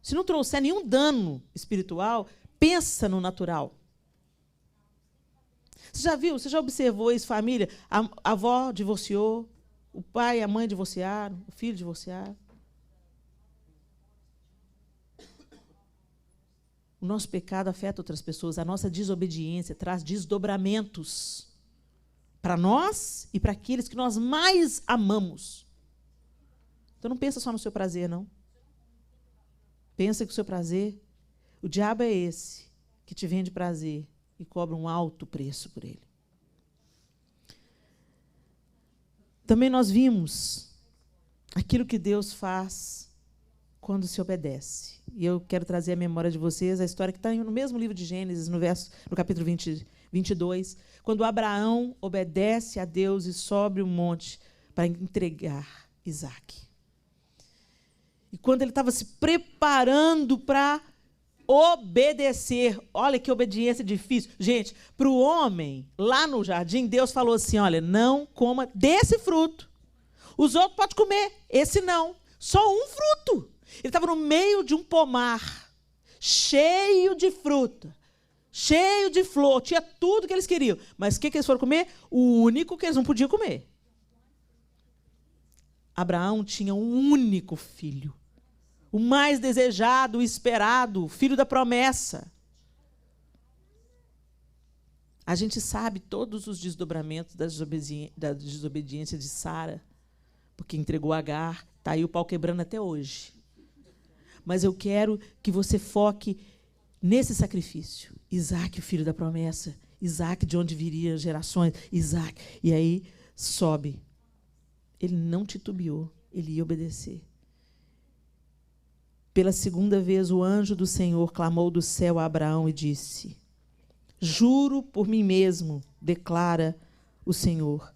Se não trouxer nenhum dano espiritual, pensa no natural. Você já viu, você já observou isso, família? A avó divorciou, o pai e a mãe divorciaram, o filho divorciaram. O nosso pecado afeta outras pessoas, a nossa desobediência traz desdobramentos para nós e para aqueles que nós mais amamos. Então não pensa só no seu prazer, não. Pensa que o seu prazer, o diabo é esse que te vende prazer e cobra um alto preço por ele. Também nós vimos aquilo que Deus faz quando se obedece. E eu quero trazer à memória de vocês a história que está no mesmo livro de Gênesis, no capítulo 22, quando Abraão obedece a Deus e sobe o monte para entregar Isaque. E quando ele estava se preparando para obedecer, olha que obediência difícil. Gente, para o homem, lá no jardim, Deus falou assim, olha, não coma desse fruto. Os outros podem comer, esse não. Só um fruto. Ele estava no meio de um pomar, cheio de fruta, cheio de flor, tinha tudo que eles queriam. Mas o que eles foram comer? O único que eles não podiam comer. Abraão tinha um único filho. O mais desejado, o esperado, o filho da promessa. A gente sabe todos os desdobramentos da desobediência de Sara, porque entregou Agar, está aí o pau quebrando até hoje. Mas eu quero que você foque nesse sacrifício. Isaque, o filho da promessa. Isaque, de onde viriam gerações. Isaque. E aí sobe Ele não titubeou, ele ia obedecer. Pela segunda vez, o anjo do Senhor clamou do céu a Abraão e disse: juro por mim mesmo, declara o Senhor,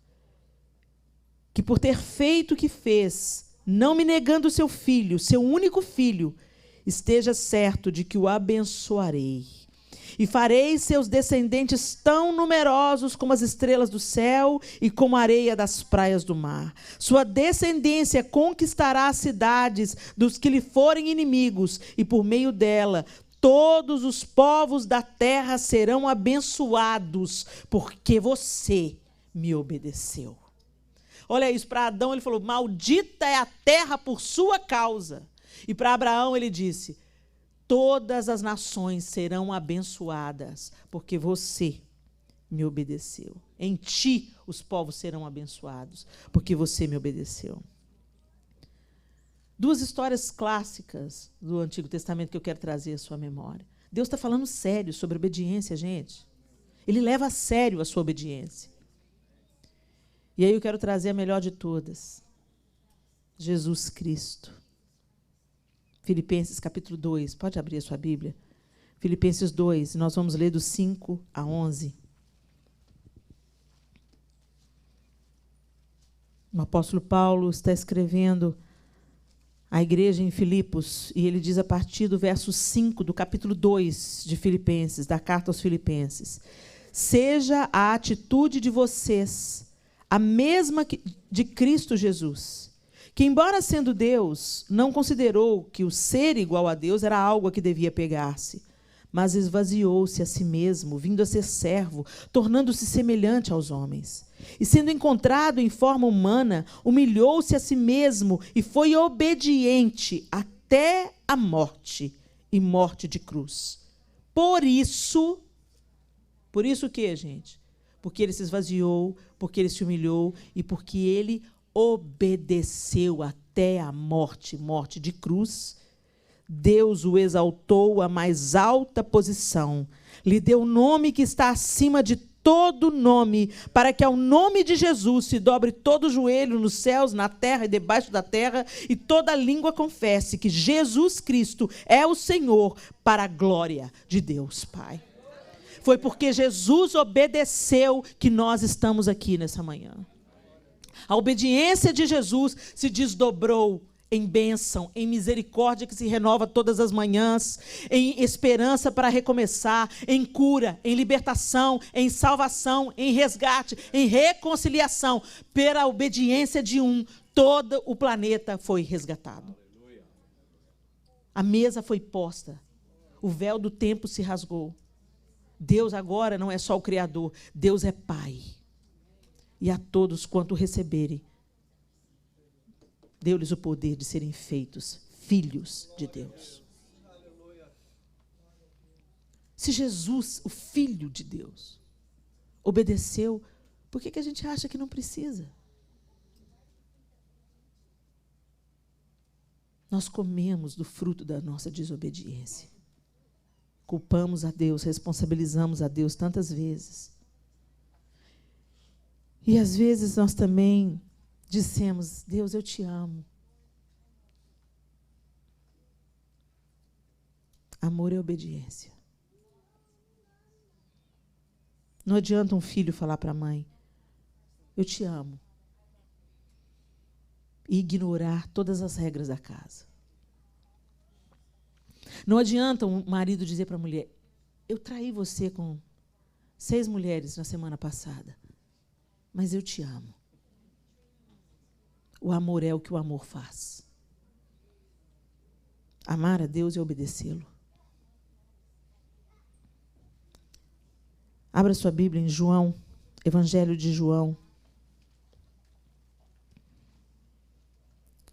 que por ter feito o que fez, não me negando seu filho, seu único filho, esteja certo de que o abençoarei. E farei seus descendentes tão numerosos como as estrelas do céu e como a areia das praias do mar. Sua descendência conquistará as cidades dos que lhe forem inimigos, e por meio dela todos os povos da terra serão abençoados, porque você me obedeceu. Olha isso, para Adão ele falou: maldita é a terra por sua causa. E para Abraão ele disse: todas as nações serão abençoadas, porque você me obedeceu. Em ti os povos serão abençoados, porque você me obedeceu. Duas histórias clássicas do Antigo Testamento que eu quero trazer à sua memória. Deus está falando sério sobre obediência, gente. Ele leva a sério a sua obediência. E aí eu quero trazer a melhor de todas. Jesus Cristo. Filipenses capítulo 2. Pode abrir a sua Bíblia. Filipenses 2. Nós vamos ler do 5 a 11. O apóstolo Paulo está escrevendo à igreja em Filipos, e ele diz a partir do verso 5 do capítulo 2 de Filipenses, da carta aos Filipenses: seja a atitude de vocês a mesma de Cristo Jesus, que, embora sendo Deus, não considerou que o ser igual a Deus era algo a que devia pegar-se, mas esvaziou-se a si mesmo, vindo a ser servo, tornando-se semelhante aos homens. E, sendo encontrado em forma humana, humilhou-se a si mesmo e foi obediente até a morte, e morte de cruz. Por isso o quê, gente? Porque ele se esvaziou, porque ele se humilhou e porque ele obedeceu até a morte, morte de cruz. Deus o exaltou à mais alta posição, lhe deu o nome que está acima de todo nome, para que ao nome de Jesus se dobre todo o joelho nos céus, na terra e debaixo da terra, e toda língua confesse que Jesus Cristo é o Senhor, para a glória de Deus Pai. Foi porque Jesus obedeceu que nós estamos aqui nessa manhã. A obediência de Jesus se desdobrou em bênção, em misericórdia que se renova todas as manhãs, em esperança para recomeçar, em cura, em libertação, em salvação, em resgate, em reconciliação. Pela obediência de um, todo o planeta foi resgatado. A mesa foi posta, o véu do tempo se rasgou. Deus agora não é só o Criador, Deus é Pai. E a todos quanto receberem, deu-lhes o poder de serem feitos filhos de Deus. Se Jesus, o Filho de Deus, obedeceu, por que a gente acha que não precisa? Nós comemos do fruto da nossa desobediência. Culpamos a Deus, responsabilizamos a Deus tantas vezes. E às vezes nós também dissemos: Deus, eu te amo. Amor é obediência. Não adianta um filho falar para a mãe: eu te amo, e ignorar todas as regras da casa. Não adianta um marido dizer para a mulher: eu traí você com 6 mulheres na semana passada, mas eu te amo. O amor é o que o amor faz. Amar a Deus é obedecê-lo. Abra sua Bíblia em João, Evangelho de João,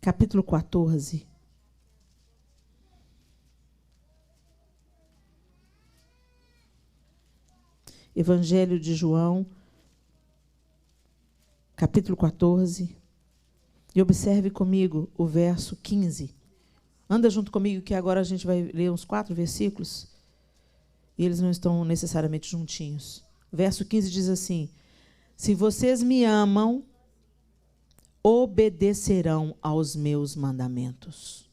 capítulo 14. Evangelho de João, capítulo 14. E observe comigo o verso 15. Anda junto comigo, que agora a gente vai ler uns 4 versículos. E eles não estão necessariamente juntinhos. O verso 15 diz assim: se vocês me amam, obedecerão aos meus mandamentos.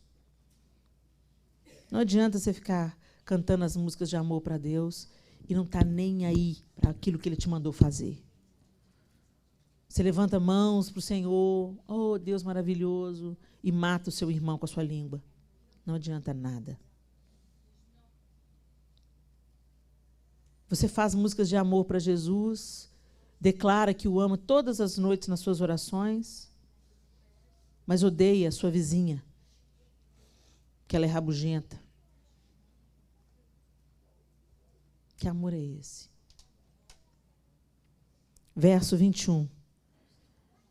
Não adianta você ficar cantando as músicas de amor para Deus e não estar nem aí para aquilo que Ele te mandou fazer. Você levanta mãos para o Senhor, oh Deus maravilhoso, e mata o seu irmão com a sua língua. Não adianta nada. Você faz músicas de amor para Jesus, declara que o ama todas as noites nas suas orações, mas odeia a sua vizinha, que ela é rabugenta. Que amor é esse? Verso 21.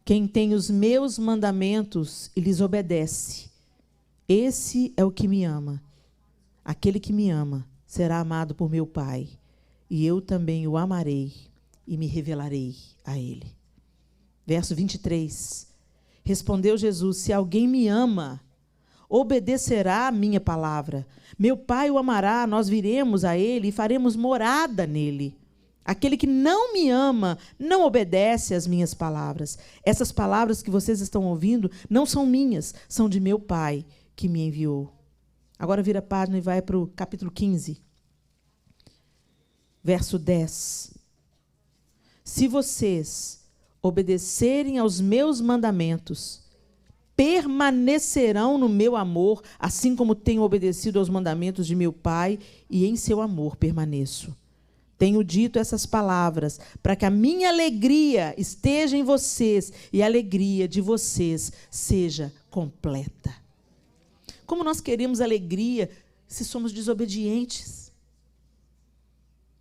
Quem tem os meus mandamentos e lhes obedece, esse é o que me ama. Aquele que me ama será amado por meu Pai, e eu também o amarei e me revelarei a ele. Verso 23. Respondeu Jesus: se alguém me ama, obedecerá a minha palavra. Meu Pai o amará, nós viremos a ele e faremos morada nele. Aquele que não me ama não obedece às minhas palavras. Essas palavras que vocês estão ouvindo não são minhas, são de meu Pai que me enviou. Agora vira a página e vai para o capítulo 15. Verso 10. Se vocês obedecerem aos meus mandamentos, permanecerão no meu amor, assim como tenho obedecido aos mandamentos de meu Pai, e em seu amor permaneço. Tenho dito essas palavras para que a minha alegria esteja em vocês e a alegria de vocês seja completa. Como nós queremos alegria se somos desobedientes?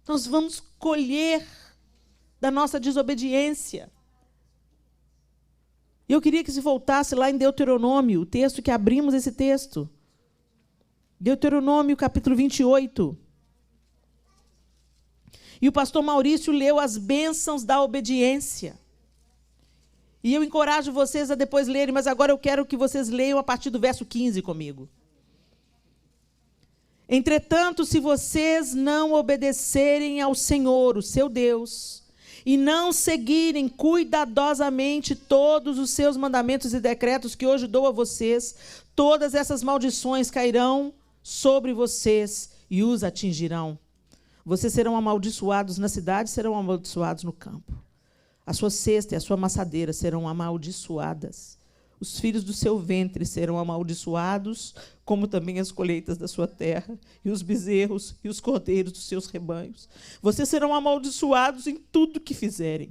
Nós vamos colher da nossa desobediência. Eu queria que se voltasse lá em Deuteronômio, o texto que abrimos esse texto. Deuteronômio, capítulo 28. E o pastor Maurício leu as bênçãos da obediência. E eu encorajo vocês a depois lerem, mas agora eu quero que vocês leiam a partir do verso 15 comigo. Entretanto, se vocês não obedecerem ao Senhor, o seu Deus, e não seguirem cuidadosamente todos os seus mandamentos e decretos que hoje dou a vocês, todas essas maldições cairão sobre vocês e os atingirão. Vocês serão amaldiçoados na cidade, serão amaldiçoados no campo. A sua cesta e a sua amassadeira serão amaldiçoadas. Os filhos do seu ventre serão amaldiçoados, como também as colheitas da sua terra, e os bezerros e os cordeiros dos seus rebanhos. Vocês serão amaldiçoados em tudo que fizerem.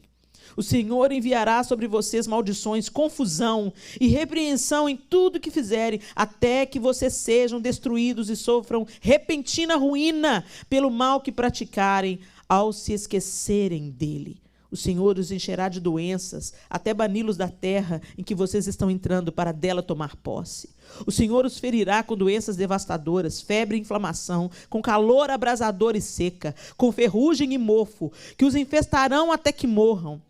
O Senhor enviará sobre vocês maldições, confusão e repreensão em tudo que fizerem, até que vocês sejam destruídos e sofram repentina ruína pelo mal que praticarem ao se esquecerem dele. O Senhor os encherá de doenças, até bani-los da terra em que vocês estão entrando para dela tomar posse. O Senhor os ferirá com doenças devastadoras, febre e inflamação, com calor abrasador e seca, com ferrugem e mofo, que os infestarão até que morram.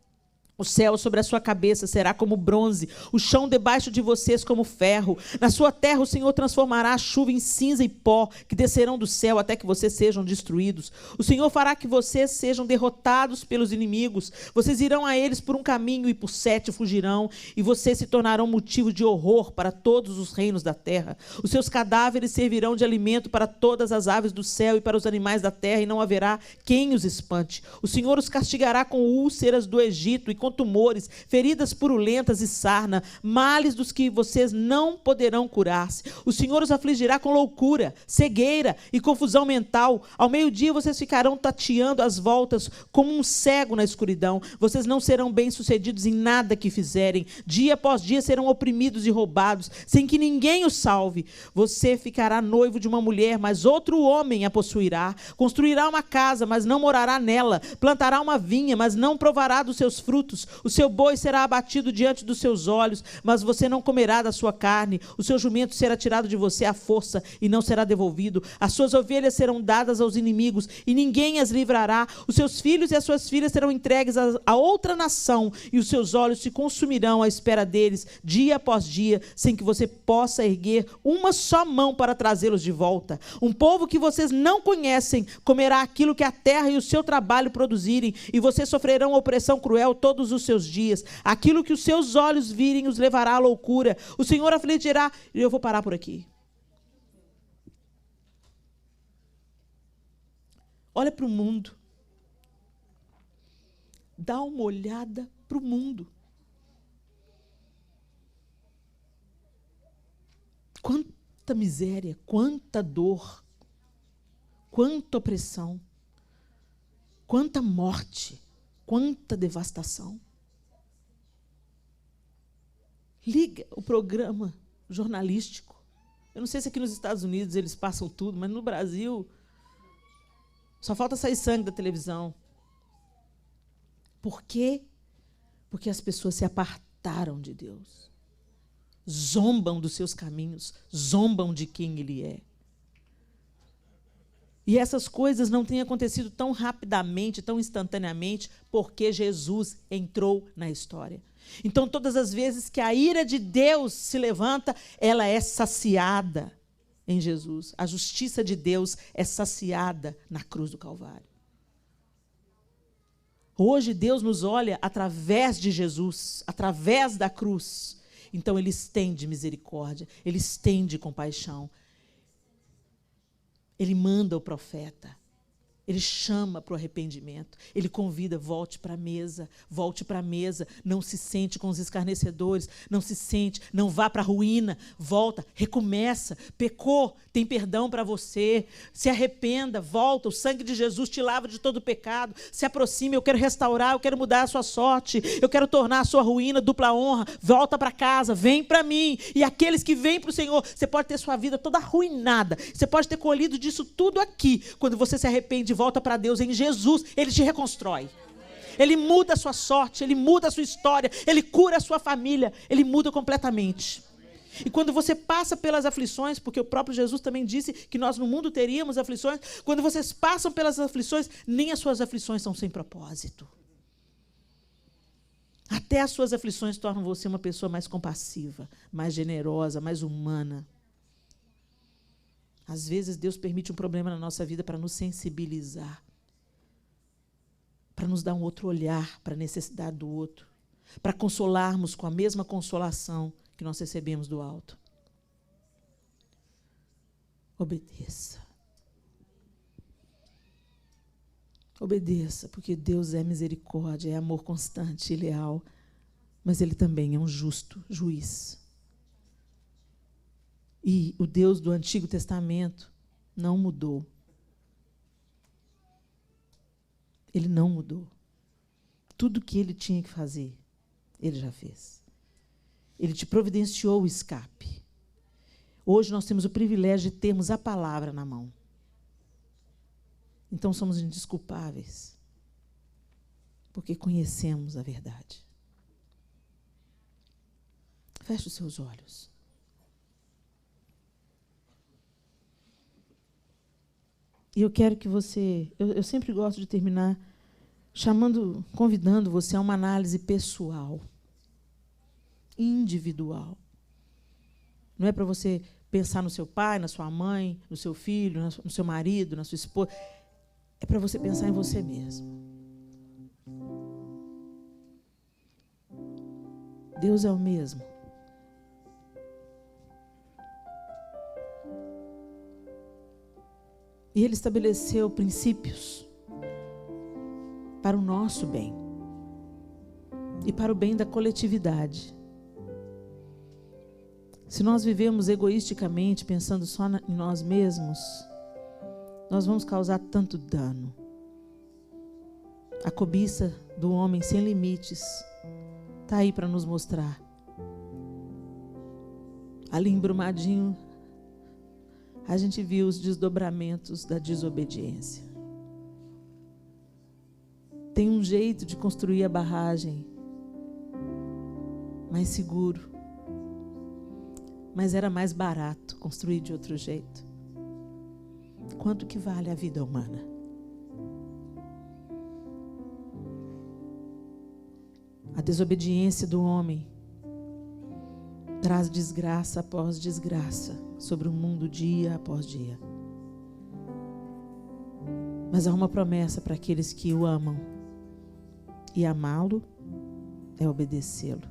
O céu sobre a sua cabeça será como bronze, o chão debaixo de vocês como ferro. Na sua terra o Senhor transformará a chuva em cinza e pó, que descerão do céu até que vocês sejam destruídos. O Senhor fará que vocês sejam derrotados pelos inimigos. Vocês irão a eles por um caminho e por 7 fugirão, e vocês se tornarão motivo de horror para todos os reinos da terra. Os seus cadáveres servirão de alimento para todas as aves do céu e para os animais da terra, e não haverá quem os espante. O Senhor os castigará com úlceras do Egito e com tumores, feridas purulentas e sarna, males dos que vocês não poderão curar-se. O Senhor os afligirá com loucura, cegueira e confusão mental. Ao meio-dia vocês ficarão tateando as voltas como um cego na escuridão. Vocês não serão bem-sucedidos em nada que fizerem. Dia após dia serão oprimidos e roubados, sem que ninguém os salve. Você ficará noivo de uma mulher, mas outro homem a possuirá. Construirá uma casa, mas não morará nela. Plantará uma vinha, mas não provará dos seus frutos. O seu boi será abatido diante dos seus olhos, mas você não comerá da sua carne. O seu jumento será tirado de você à força e não será devolvido. As suas ovelhas serão dadas aos inimigos e ninguém as livrará. Os seus filhos e as suas filhas serão entregues a outra nação e os seus olhos se consumirão à espera deles, dia após dia, sem que você possa erguer uma só mão para trazê-los de volta. Um povo que vocês não conhecem comerá aquilo que a terra e o seu trabalho produzirem, e vocês sofrerão opressão cruel todos todos os seus dias. Aquilo que os seus olhos virem os levará à loucura. O Senhor afligirá. E eu vou parar por aqui. Olha para o mundo. Dá uma olhada para o mundo. Quanta miséria, quanta dor, quanta opressão, quanta morte, quanta devastação. Liga o programa jornalístico. Eu não sei se aqui nos Estados Unidos eles passam tudo, mas no Brasil só falta sair sangue da televisão. Por quê? Porque as pessoas se apartaram de Deus. Zombam dos seus caminhos, zombam de quem Ele é. E essas coisas não têm acontecido tão rapidamente, tão instantaneamente, porque Jesus entrou na história. Então, todas as vezes que a ira de Deus se levanta, ela é saciada em Jesus. A justiça de Deus é saciada na cruz do Calvário. Hoje, Deus nos olha através de Jesus, através da cruz. Então, Ele estende misericórdia, Ele estende compaixão. Ele manda o profeta. Ele chama para o arrependimento. Ele convida, volte para a mesa. Volte para a mesa. Não se sente com os escarnecedores. Não se sente, não vá para a ruína. Volta, recomeça. Pecou, tem perdão para você. Se arrependa, volta. O sangue de Jesus te lava de todo pecado. Se aproxime, eu quero restaurar, eu quero mudar a sua sorte. Eu quero tornar a sua ruína dupla honra. Volta para casa, vem para mim. E aqueles que vêm para o Senhor, você pode ter sua vida toda arruinada. Você pode ter colhido disso tudo aqui. Quando você se arrepende, volta para Deus em Jesus, Ele te reconstrói. Ele muda a sua sorte, Ele muda a sua história, Ele cura a sua família, Ele muda completamente. E quando você passa pelas aflições, porque o próprio Jesus também disse que nós no mundo teríamos aflições, quando vocês passam pelas aflições, nem as suas aflições são sem propósito. Até as suas aflições tornam você uma pessoa mais compassiva, mais generosa, mais humana. Às vezes, Deus permite um problema na nossa vida para nos sensibilizar, para nos dar um outro olhar para a necessidade do outro, para consolarmos com a mesma consolação que nós recebemos do alto. Obedeça. Obedeça, porque Deus é misericórdia, é amor constante e leal, mas Ele também é um justo juiz. E o Deus do Antigo Testamento não mudou. Ele não mudou. Tudo que Ele tinha que fazer, Ele já fez. Ele te providenciou o escape. Hoje nós temos o privilégio de termos a palavra na mão. Então somos indesculpáveis, porque conhecemos a verdade. Feche os seus olhos. E eu quero que você... Eu sempre gosto de terminar convidando você a uma análise pessoal, individual. Não é para você pensar no seu pai, na sua mãe, no seu filho, no seu marido, na sua esposa. É para você pensar em você mesmo. Deus é o mesmo. E Ele estabeleceu princípios para o nosso bem e para o bem da coletividade. Se nós vivemos egoisticamente, pensando só em nós mesmos, nós vamos causar tanto dano. A cobiça do homem sem limites está aí para nos mostrar. Ali em Brumadinho, a gente viu os desdobramentos da desobediência. Tem um jeito de construir a barragem mais seguro, mas era mais barato construir de outro jeito. Quanto que vale a vida humana? A desobediência do homem traz desgraça após desgraça sobre o mundo dia após dia. Mas há uma promessa para aqueles que o amam. E amá-lo é obedecê-lo.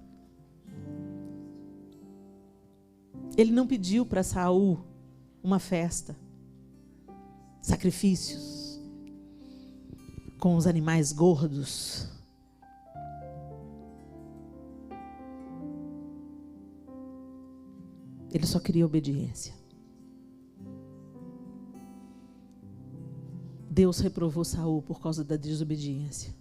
Ele não pediu para Saul uma festa, sacrifícios com os animais gordos. Ele só queria obediência. Deus reprovou Saul por causa da desobediência.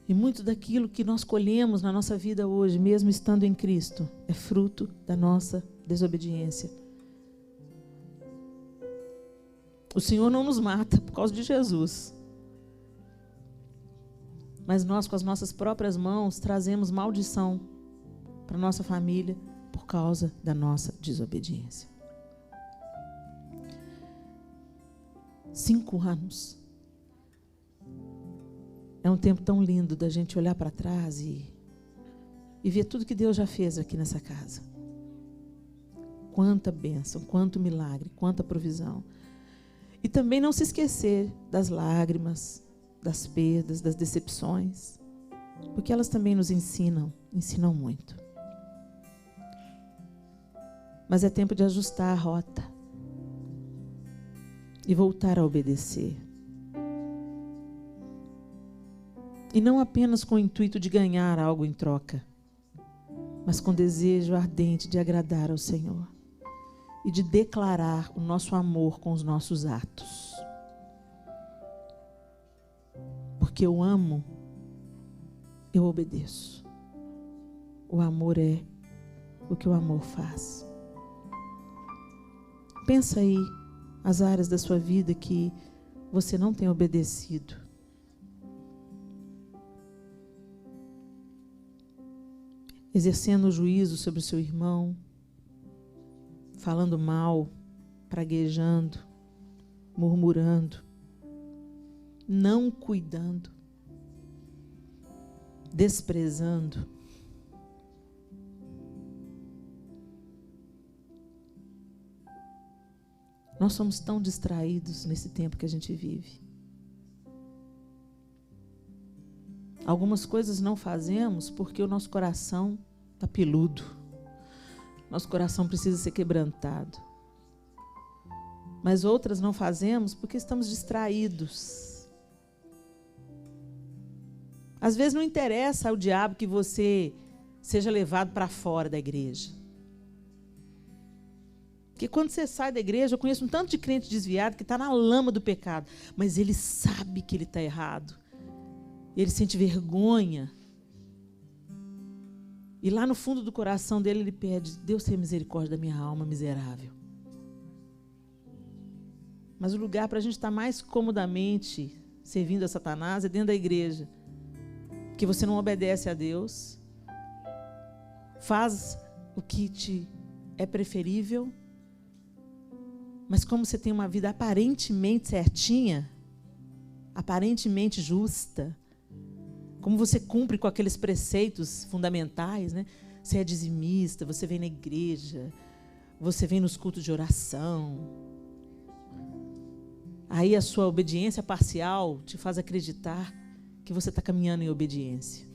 E muito daquilo que nós colhemos na nossa vida hoje, mesmo estando em Cristo, é fruto da nossa desobediência. O Senhor não nos mata por causa de Jesus. Mas nós, com as nossas próprias mãos, trazemos maldição para a nossa família por causa da nossa desobediência. 5 anos. É um tempo tão lindo da gente olhar para trás e ver tudo que Deus já fez aqui nessa casa. Quanta bênção, quanto milagre, quanta provisão. E também não se esquecer das lágrimas, das perdas, das decepções, porque elas também nos ensinam muito. Mas é tempo de ajustar a rota e voltar a obedecer. E não apenas com o intuito de ganhar algo em troca, mas com desejo ardente de agradar ao Senhor e de declarar o nosso amor com os nossos atos. Porque eu amo, eu obedeço. O amor é o que o amor faz. Pensa aí as áreas da sua vida que você não tem obedecido. Exercendo o juízo sobre o seu irmão, falando mal, praguejando, murmurando, não cuidando, desprezando. Nós somos tão distraídos nesse tempo que a gente vive. Algumas coisas não fazemos porque o nosso coração está peludo. Nosso coração precisa ser quebrantado. Mas outras não fazemos porque estamos distraídos. Às vezes não interessa ao diabo que você seja levado para fora da igreja. Porque quando você sai da igreja, eu conheço um tanto de crente desviado que está na lama do pecado, mas ele sabe que ele está errado. Ele sente vergonha. E lá no fundo do coração dele, ele pede: Deus tenha misericórdia da minha alma miserável. Mas o lugar para a gente estar mais comodamente servindo a Satanás é dentro da igreja. Porque você não obedece a Deus, faz o que te é preferível, mas como você tem uma vida aparentemente certinha, aparentemente justa, como você cumpre com aqueles preceitos fundamentais, né? Você é dizimista, você vem na igreja, você vem nos cultos de oração. Aí a sua obediência parcial te faz acreditar que você está caminhando em obediência.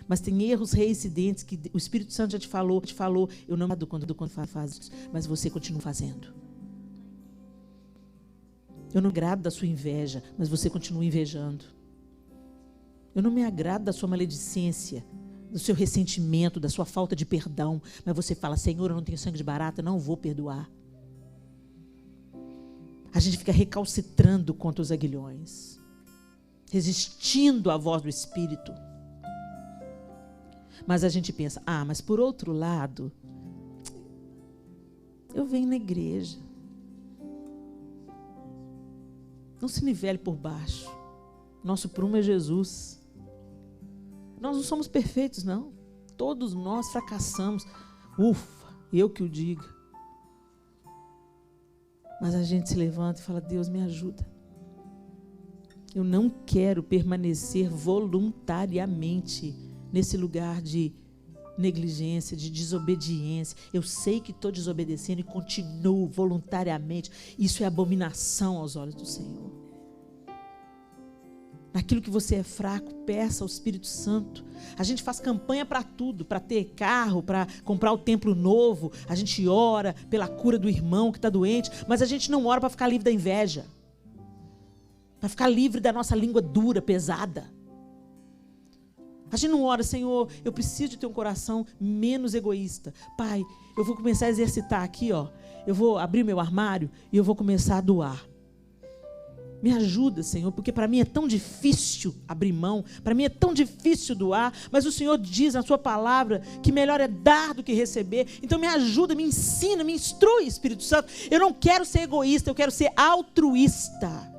Mas tem erros reincidentes que o Espírito Santo já te falou, eu não agrado quando faz isso, mas você continua fazendo. Eu não agrado da sua inveja, mas você continua invejando. Eu não me agrado da sua maledicência, do seu ressentimento, da sua falta de perdão, mas você fala: Senhor, eu não tenho sangue de barata, não vou perdoar. A gente fica recalcitrando contra os aguilhões, resistindo à voz do Espírito. Mas a gente pensa: mas por outro lado, eu venho na igreja. Não se nivele por baixo. Nosso prumo é Jesus. Nós não somos perfeitos, não. Todos nós fracassamos. Ufa, eu que o diga. Mas a gente se levanta e fala: Deus, me ajuda. Eu não quero permanecer voluntariamente nesse lugar de negligência, de desobediência. Eu sei que estou desobedecendo e continuo voluntariamente. Isso é abominação aos olhos do Senhor. Naquilo que você é fraco, peça ao Espírito Santo. A gente faz campanha para tudo, para ter carro, para comprar o templo novo. A gente ora pela cura do irmão que está doente, mas a gente não ora para ficar livre da inveja, para ficar livre da nossa língua dura, pesada. A gente não ora, Senhor, eu preciso de ter um coração menos egoísta. Pai, eu vou começar a exercitar aqui, ó. Eu vou abrir meu armário e eu vou começar a doar. Me ajuda, Senhor, porque para mim é tão difícil abrir mão, para mim é tão difícil doar, mas o Senhor diz na sua palavra que melhor é dar do que receber. Então me ajuda, me ensina, me instrui, Espírito Santo. Eu não quero ser egoísta, eu quero ser altruísta.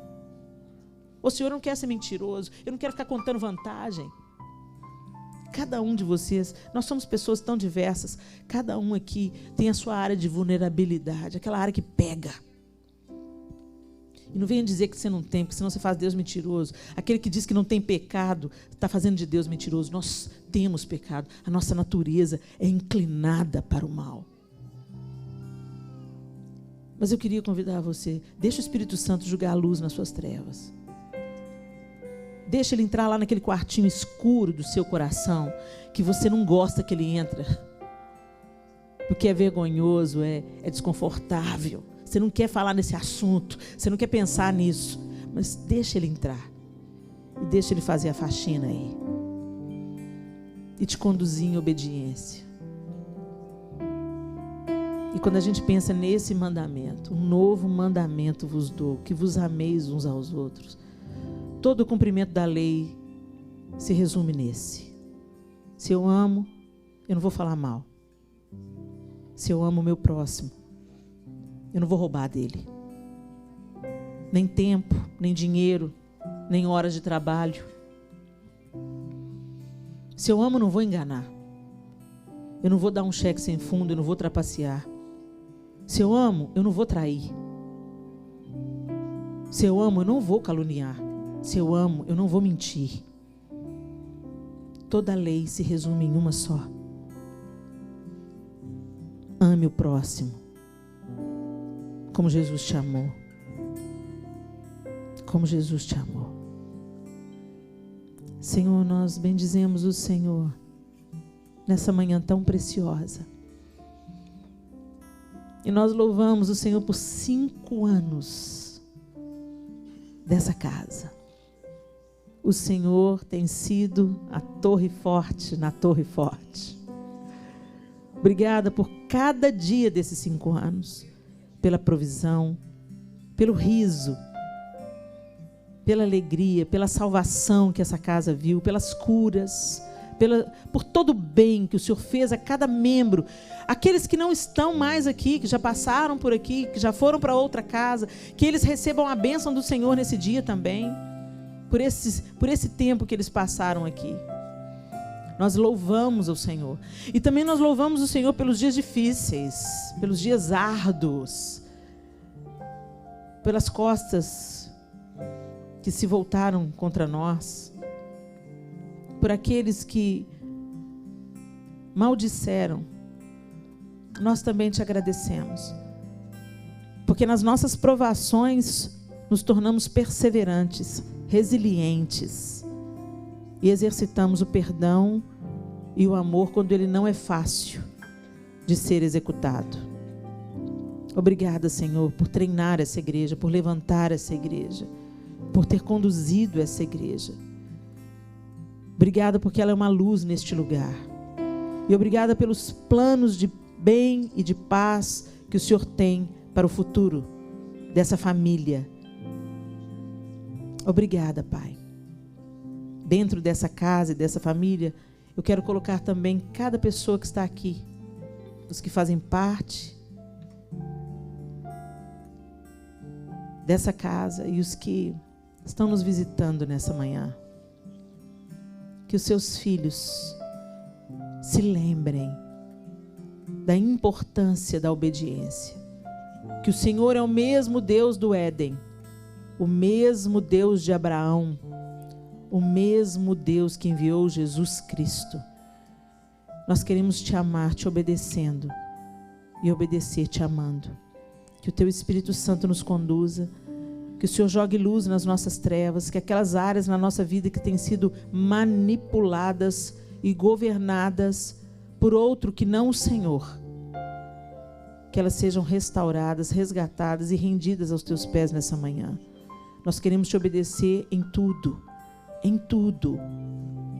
O Senhor não quer ser mentiroso, eu não quero ficar contando vantagem. Cada um de vocês, nós somos pessoas tão diversas, cada um aqui tem a sua área de vulnerabilidade, aquela área que pega. E não venha dizer que você não tem, porque senão você faz Deus mentiroso. Aquele que diz que não tem pecado, está fazendo de Deus mentiroso. Nós temos pecado, a nossa natureza é inclinada para o mal. Mas eu queria convidar você, deixa o Espírito Santo jogar a luz nas suas trevas. Deixa ele entrar lá naquele quartinho escuro do seu coração, que você não gosta que ele entre, porque é vergonhoso, é desconfortável. Você não quer falar nesse assunto, você não quer pensar nisso, mas deixa ele entrar e deixa ele fazer a faxina aí e te conduzir em obediência. E quando a gente pensa nesse mandamento, um novo mandamento vos dou, que vos ameis uns aos outros. Todo o cumprimento da lei se resume nesse. Se eu amo, eu não vou falar mal. Se eu amo o meu próximo, eu não vou roubar dele. Nem tempo, nem dinheiro, nem horas de trabalho. Se eu amo, eu não vou enganar. Eu não vou dar um cheque sem fundo, eu não vou trapacear. Se eu amo, eu não vou trair. Se eu amo, eu não vou caluniar. Se eu amo, eu não vou mentir. Toda lei se resume em uma só. Ame o próximo como Jesus te amou. Como Jesus te amou. Senhor, nós bendizemos o Senhor nessa manhã tão preciosa. E nós louvamos o Senhor por 5 anos dessa casa. O Senhor tem sido a torre forte na torre forte. Obrigada por cada dia desses 5 anos. Pela provisão, pelo riso, pela alegria, pela salvação que essa casa viu, pelas curas, por todo o bem que o Senhor fez a cada membro. Aqueles que não estão mais aqui, que já passaram por aqui, que já foram para outra casa, que eles recebam a bênção do Senhor nesse dia também, por esse tempo que eles passaram aqui. Nós louvamos ao Senhor. E também nós louvamos o Senhor pelos dias difíceis, pelos dias árduos, pelas costas que se voltaram contra nós, por aqueles que maldisseram. Nós também te agradecemos, porque nas nossas provações nos tornamos perseverantes, resilientes, e exercitamos o perdão e o amor quando ele não é fácil de ser executado. Obrigada, Senhor, por treinar essa igreja, por levantar essa igreja, por ter conduzido essa igreja. Obrigada porque ela é uma luz neste lugar. E obrigada pelos planos de bem e de paz que o Senhor tem para o futuro dessa família. Obrigada, Pai. Dentro dessa casa e dessa família, eu quero colocar também cada pessoa que está aqui, os que fazem parte dessa casa e os que estão nos visitando nessa manhã. Que os seus filhos se lembrem da importância da obediência. Que o Senhor é o mesmo Deus do Éden, o mesmo Deus de Abraão, o mesmo Deus que enviou Jesus Cristo. Nós queremos te amar, te obedecendo, e obedecer te amando. Que o teu Espírito Santo nos conduza, Que o Senhor jogue luz nas nossas trevas, que aquelas áreas na nossa vida que têm sido manipuladas e governadas por outro que não o Senhor, que elas sejam restauradas, resgatadas e rendidas aos teus pés nessa manhã. Nós queremos te obedecer em tudo, em tudo,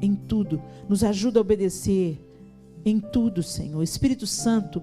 em tudo. Nos ajuda a obedecer em tudo, Senhor. Espírito Santo,